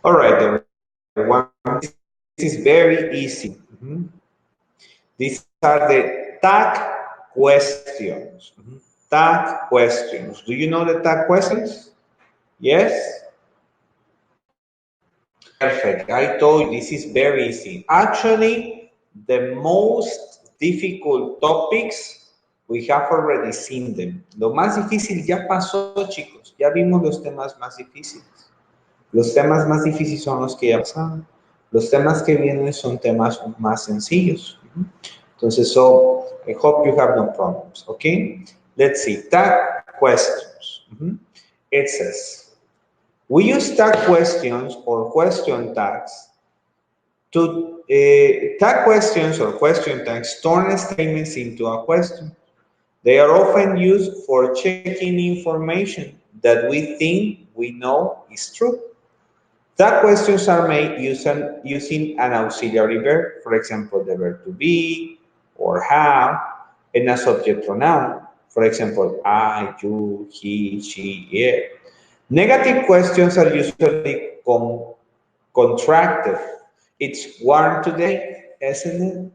All right, everyone. This is very easy. These are the tag questions. Tag questions. Do you know the tag questions? Yes? Perfect. I told you this is very easy. Actually, the most difficult topics, we have already seen them. Lo más difícil ya pasó, chicos. Ya vimos los temas más difíciles. Los temas más difíciles son los que ya pasaron. Los temas que vienen son temas más sencillos. Entonces, so I hope you have no problems. Okay? Let's see. Tag questions. It says, we use tag questions or question tags to tag questions or question tags turn statements into a question. They are often used for checking information that we think we know is true. Tag questions are made using an auxiliary verb, for example, the verb to be or have, and a subject pronoun, for example, I, you, he, she, it. Negative questions are usually contracted. It's warm today, isn't it?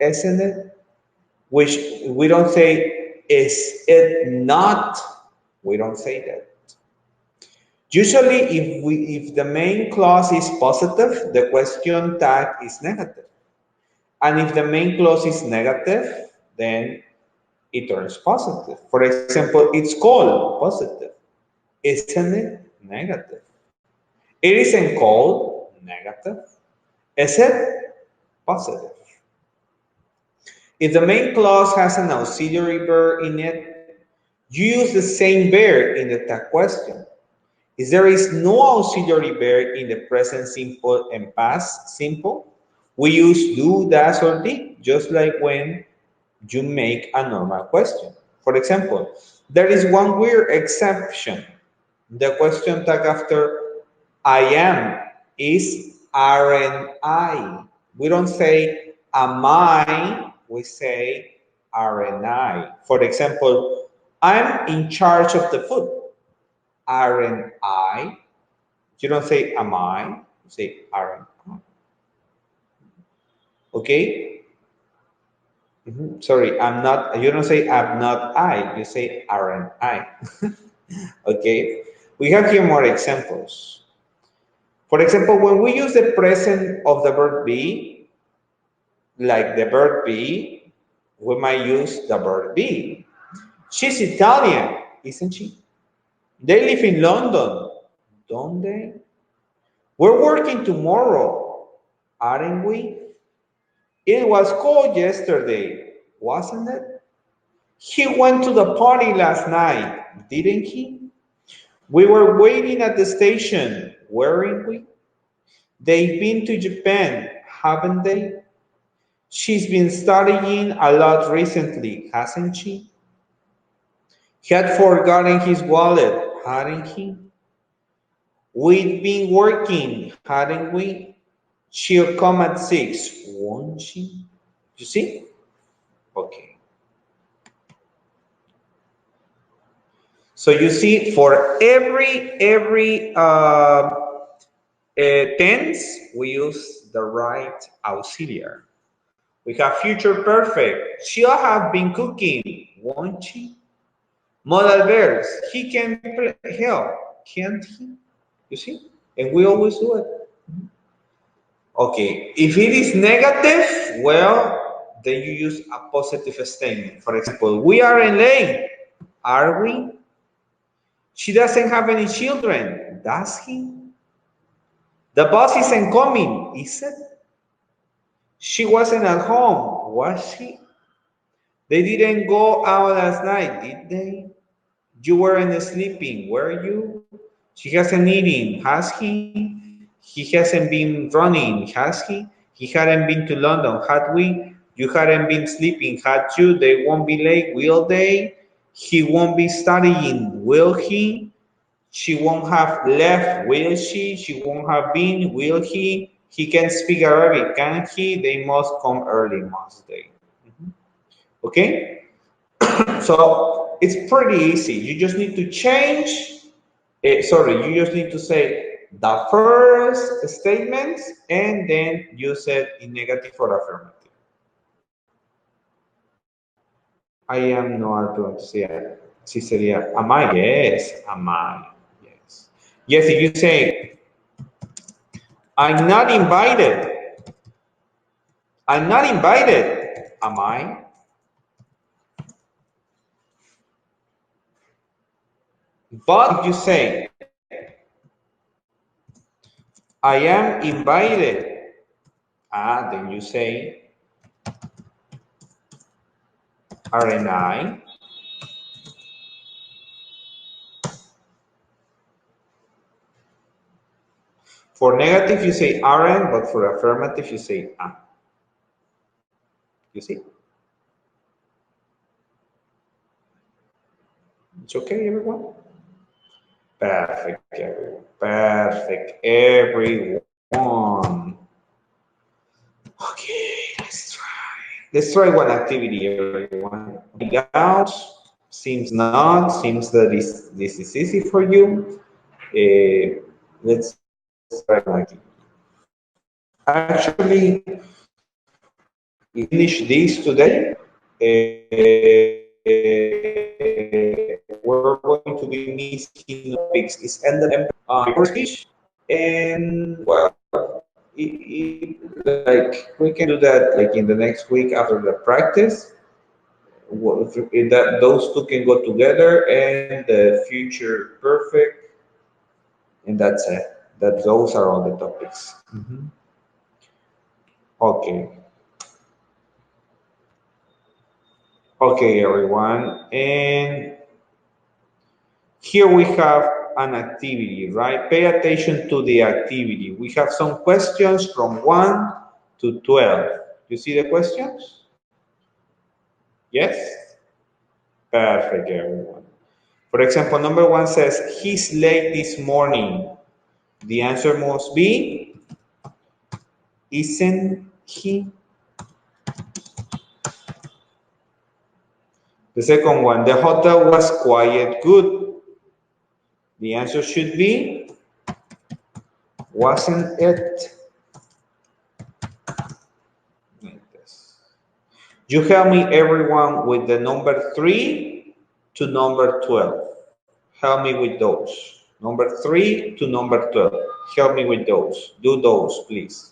Isn't it? Which we don't say, is it not? We don't say that. Usually, if the main clause is positive, the question tag is negative. And if the main clause is negative, then it turns positive. For example, it's cold, positive. Isn't it? Negative. It isn't cold, negative. Is it? Positive. If the main clause has an auxiliary verb in it, you use the same verb in the tag question. If there is no auxiliary verb in the present simple and past simple, we use do, does, or did, just like when you make a normal question. For example, there is one weird exception. The question tag after I am is aren't I. We don't say am I, we say aren't I. For example, I'm in charge of the food. Aren't I? You don't say am I, you say aren't I. Okay? Sorry, I'm not, you don't say I'm not I, you say aren't I. Okay? We have here more examples. For example, when we use the present of the verb be, like the verb be, we might use the verb be. She's Italian, isn't she? They live in London, don't they? We're working tomorrow, aren't we? It was cold yesterday, wasn't it? He went to the party last night, didn't he? We were waiting at the station, weren't we? They've been to Japan, haven't they? She's been studying a lot recently, hasn't she? He had forgotten his wallet, hadn't he? We've been working, hadn't we? She'll come at 6, won't she? You see? Okay. So you see, for every tense, we use the right auxiliary. We have future perfect. She'll have been cooking, won't she? Modal verbs. He can help, can't he? You see? And we always do it. Okay, if it is negative, well, then you use a positive statement. For example, we aren't late, are we? She doesn't have any children, does he? The bus isn't coming, is it? She wasn't at home, was she? They didn't go out last night, did they? You weren't sleeping, were you? She hasn't eaten, has he? He hasn't been running, has he? He hadn't been to London, had we? You hadn't been sleeping, had you? They won't be late, will they? He won't be studying, will he? She won't have left, will she? She won't have been, will he? He can speak Arabic, can he? They must come early, must they? Okay? So it's pretty easy. You just need to change, you just need to say the first statement and then use it in negative or affirmative. I am not going to say it. Sí sería, am I? Yes, am I? Yes. Yes, if you say, I'm not invited. I'm not invited. Am I? But if you say, I am invited, then you say, aren't I? For negative, you say aren't, but for affirmative, you say am. You see? It's okay, everyone? Perfect, everyone. Perfect, everyone. Okay, let's try. Let's try one activity, everyone. Out seems not. Seems that this is easy for you. Let's try one activity. Actually, if we finish this today, we're going to be missing topics. It's end of your speech, and well, like we can do that like in the next week after the practice. That those two can go together, and the future perfect, and that's it. That those are all the topics. Okay, okay, everyone, and here we have an activity, right? Pay attention to the activity. We have some questions from 1 to 12. You see the questions? Yes? Perfect, everyone. For example, number 1 says, he's late this morning. The answer must be, isn't he? The second one, the hotel was quiet good. The answer should be, wasn't it? Like this. You help me, everyone, with the number 3 to number 12. Help me with those. Number 3 to number 12. Help me with those. Do those, please.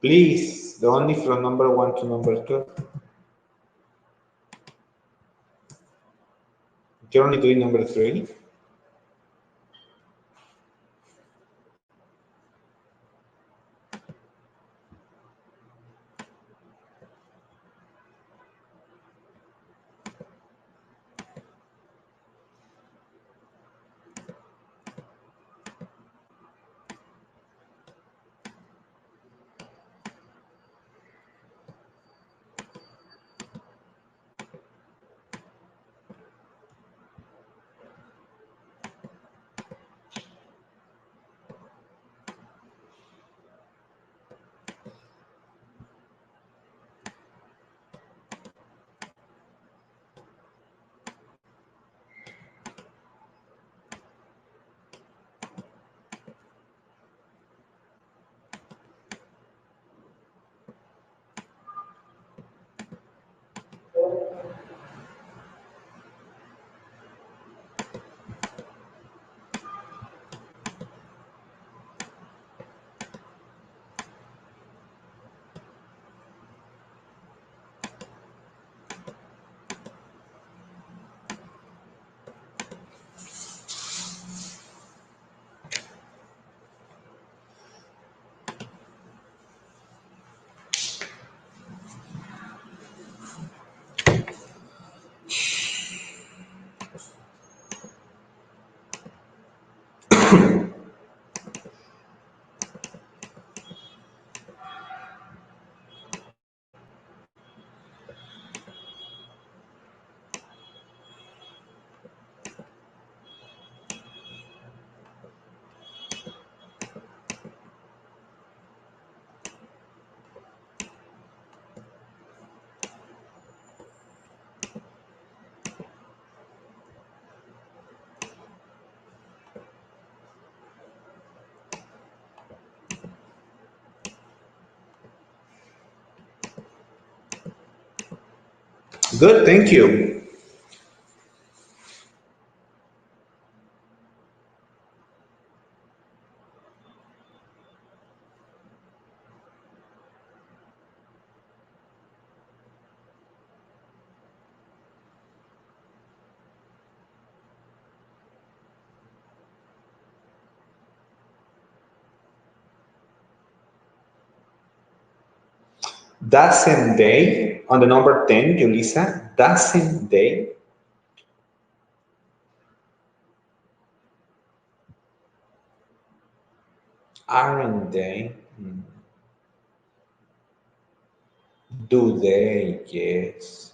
Please, the only from number 1 to number 2. You're only doing number 3? Good, thank you. Doesn't they, on the number 10, Julissa, doesn't they? Aren't they? Do they? Yes.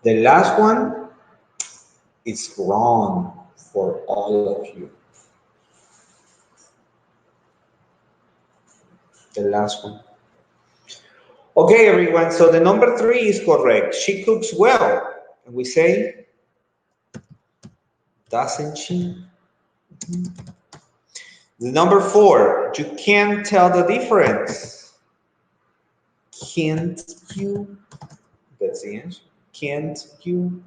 The last one is wrong for all of you. The last one. Okay, everyone, so the number 3 is correct. She cooks well. And we say, doesn't she? The number 4, you can't tell the difference. Can't you? That's the answer. Can't you?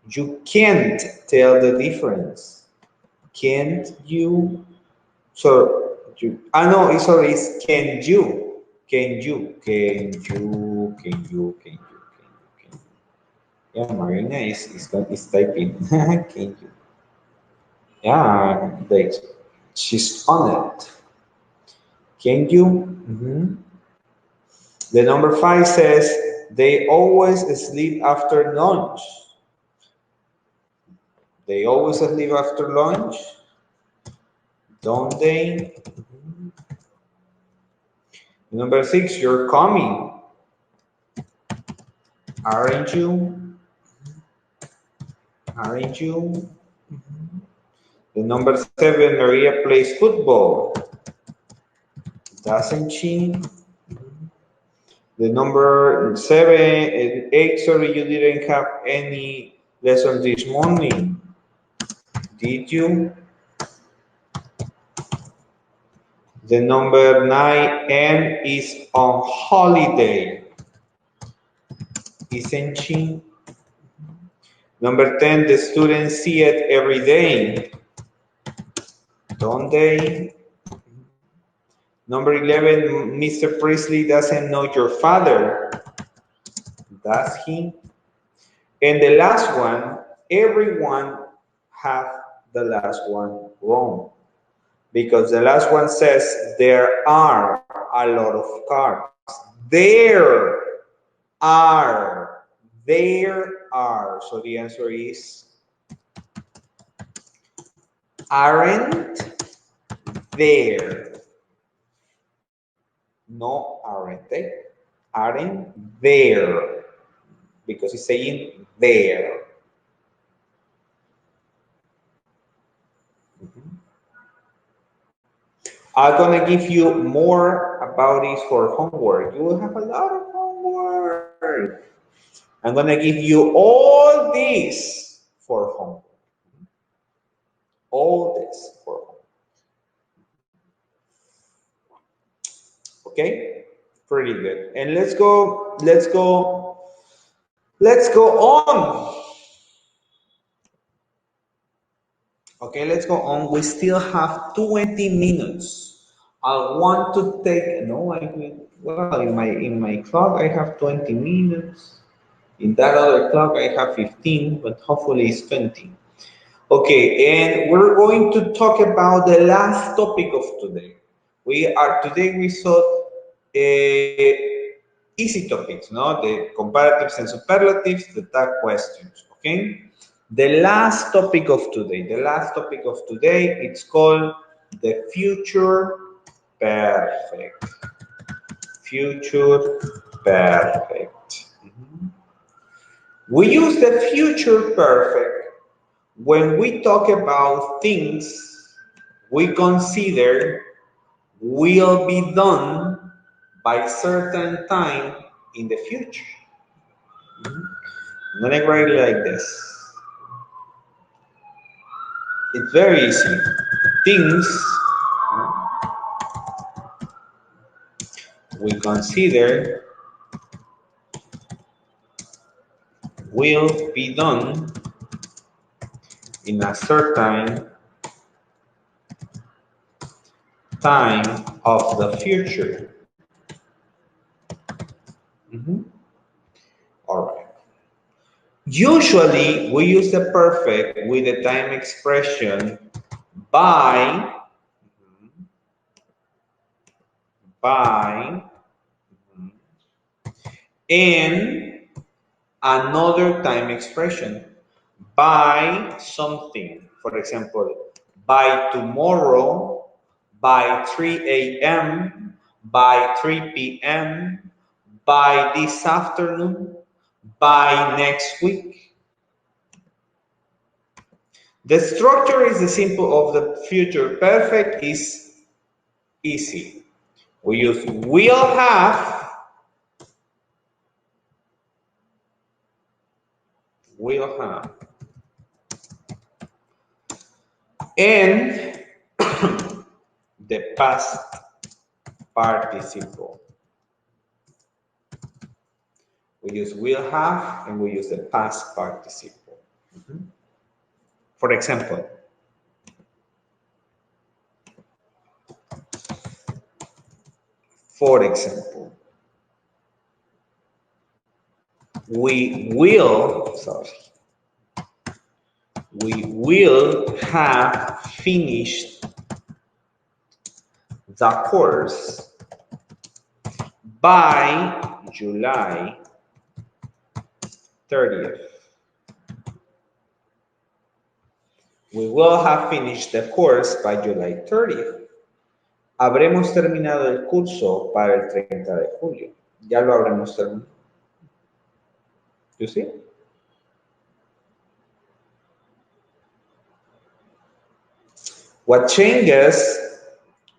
You can't tell the difference. Can't you? So, no, it's can you? Can you? Can you? Can you? Can you? Can you? Yeah, Marina is typing. Can you? Yeah, like she's on it. Can you? The number 5 says they always sleep after lunch. They always sleep after lunch, don't they? Number 6, you're coming, aren't you? Aren't you? The number 7, Maria plays football, doesn't she? The number 7 and 8, sorry, you didn't have any lesson this morning, did you? The number 9, Anne is on holiday, isn't she? Number 10, the students see it every day. Don't they? Number 11, Mr. Priestley doesn't know your father. Does he? And the last one, everyone have the last one wrong. Because the last one says there are a lot of cars. There are. There are. So the answer is aren't there. No, aren't they? Aren't there. Because it's saying there. I'm gonna give you more about this for homework. You will have a lot of homework. I'm gonna give you all this for homework. All this for homework. Okay? Pretty good. And let's go on. Okay, let's go on. We still have 20 minutes. I want to take, no, I mean, well, in my clock I have 20 minutes. In that other clock I have 15, but hopefully it's 20. Okay, and we're going to talk about the last topic of today. Today we saw easy topics, no? The comparatives and superlatives, the tag questions, okay? The last topic of today, it's called the future perfect. Future perfect. We use the future perfect when we talk about things we consider will be done by certain time in the future. I'm gonna write it like this. It's very easy. Things we consider will be done in a certain time of the future. All right. Usually, we use the perfect with the time expression by, by, and another time expression by something. For example, by tomorrow, by 3 a.m., by 3 p.m., by this afternoon, by next week. The structure is the simple of the future perfect is easy. We use will have, and the past participle. We use will have and we use the past participle. For example, we will have finished the course by July 30th. We will have finished the course by July 30th. Habremos terminado el curso para el 30 de julio. Ya lo habremos terminado. You see? What changes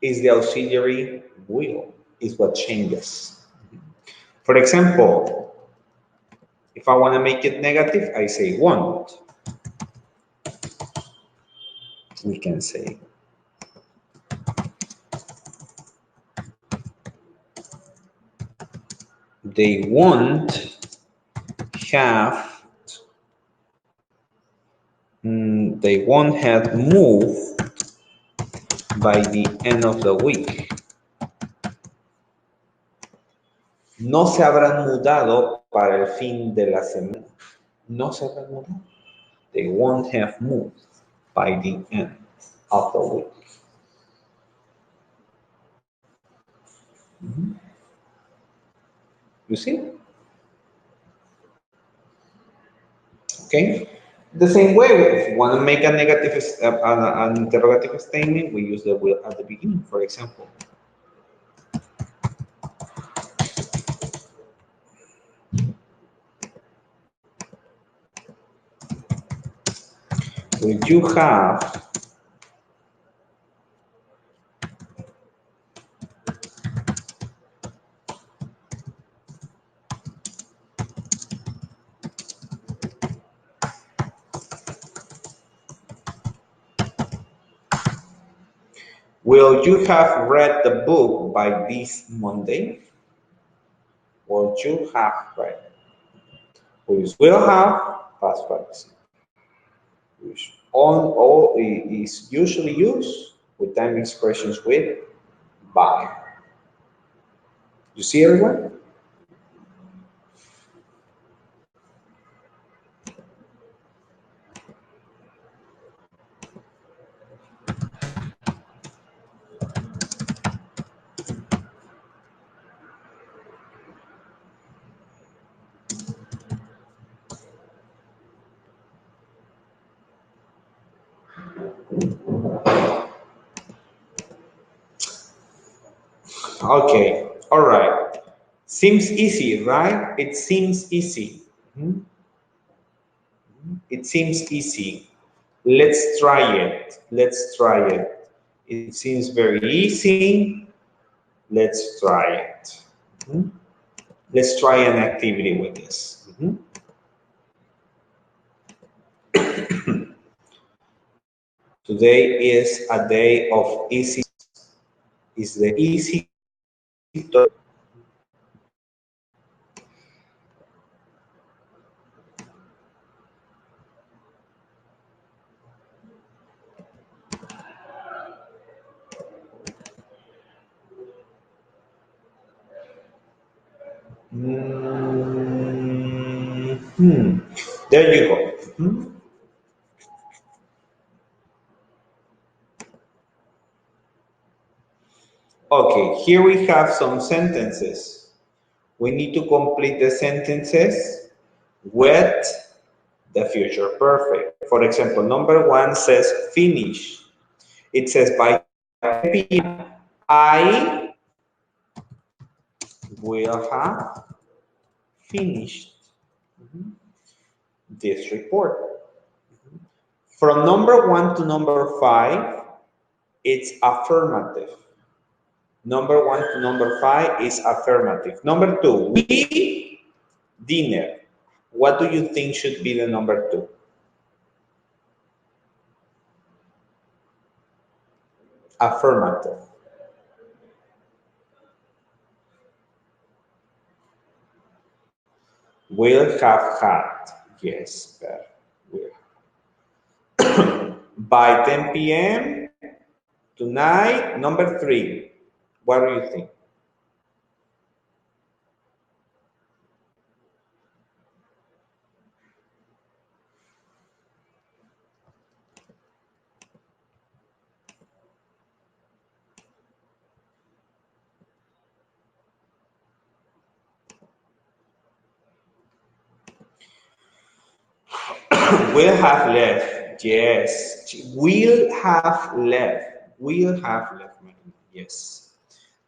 is the auxiliary will, is what changes. For example, if I want to make it negative, I say won't. We can say they won't have They won't have moved by the end of the week. No se habrán mudado para el fin de la semana. No se habrán mudado. They won't have moved by the end of the week. You see? Okay? The same way, if you want to make a negative, an interrogative statement, we use the will at the beginning, for example. Will you have Will you have read the book by this Monday? Will you have read? We use will have, past participle. Which all is usually used with time expressions with by. You see everyone? Okay, all right. Seems easy, right? It seems easy. Mhm. It seems easy. Let's try it. Let's try it. It seems very easy. Let's try it. Mhm. Let's try an activity with this. Mhm. Today is a day of easy. Is the easy. There you go. Mhm. Okay, here we have some sentences. We need to complete the sentences with the future perfect. For example, number one says finish. It says by 10 p.m. I will have finished this report. From number one to number five, it's affirmative. Number one to number five is affirmative. Number two, we dinner. What do you think should be the number two? Affirmative. Will have had. Yes, better. Will. By 10 p.m. tonight, number three. What do you think? Will have left. Yes. Will have left. Will have left. Yes.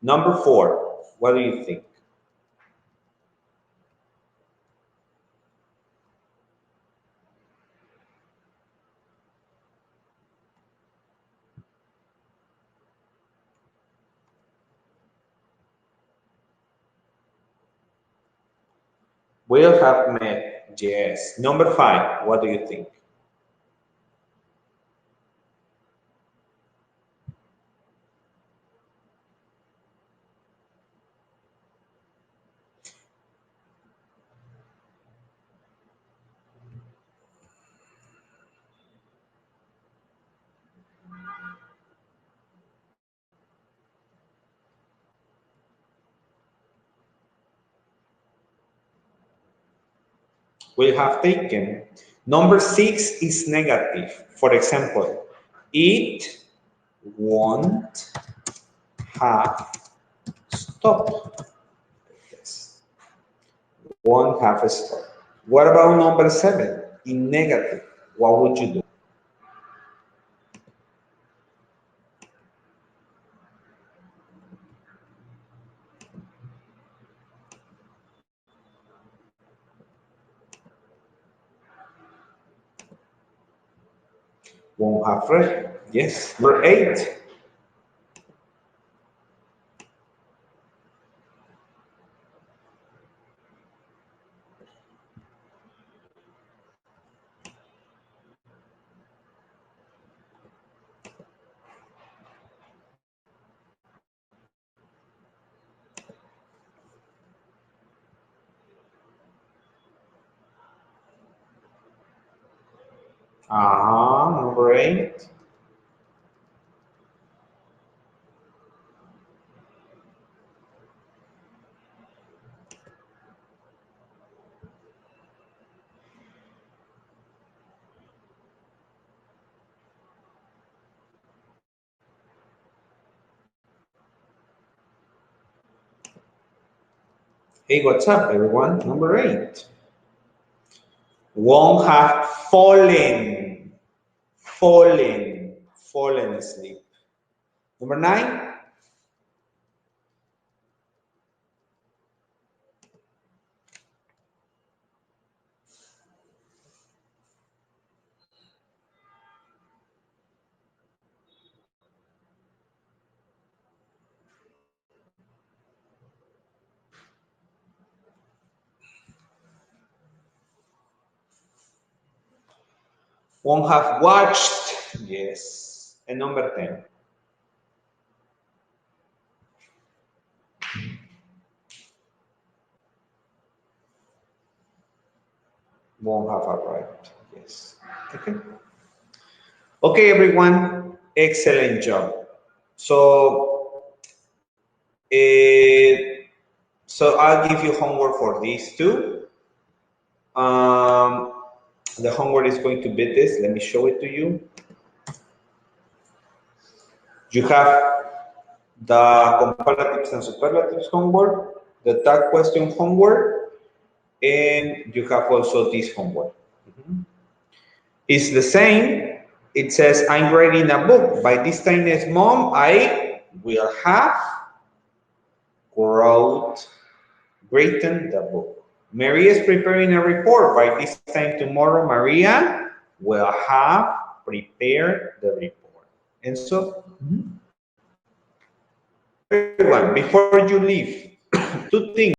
Number four. What do you think? Will have met. Yes. Number five. What do you think? will have taken. Number 6 is negative. For example, it won't have stopped. Yes. Won't have stopped. What about number 7? In negative, what would you do? Won't have read. Yes. Number 8. Number 8. Hey, what's up, everyone? Number 8. Won't have fallen. Fallen asleep. Number 9. Won't have watched. Yes. And number 10. Won't have arrived. Yes. Okay. Okay, everyone. Excellent job. So, I'll give you homework for these two. Um, the homework is going to be this. Let me show it to you. You have the comparatives and superlatives homework, the tag question homework, and you have also this homework. It's the same. It says, I'm writing a book. By this time next month, I will have written the book. Maria is preparing a report. By this time tomorrow, Maria will have prepared the report. And so, everyone, before you leave, 2 things.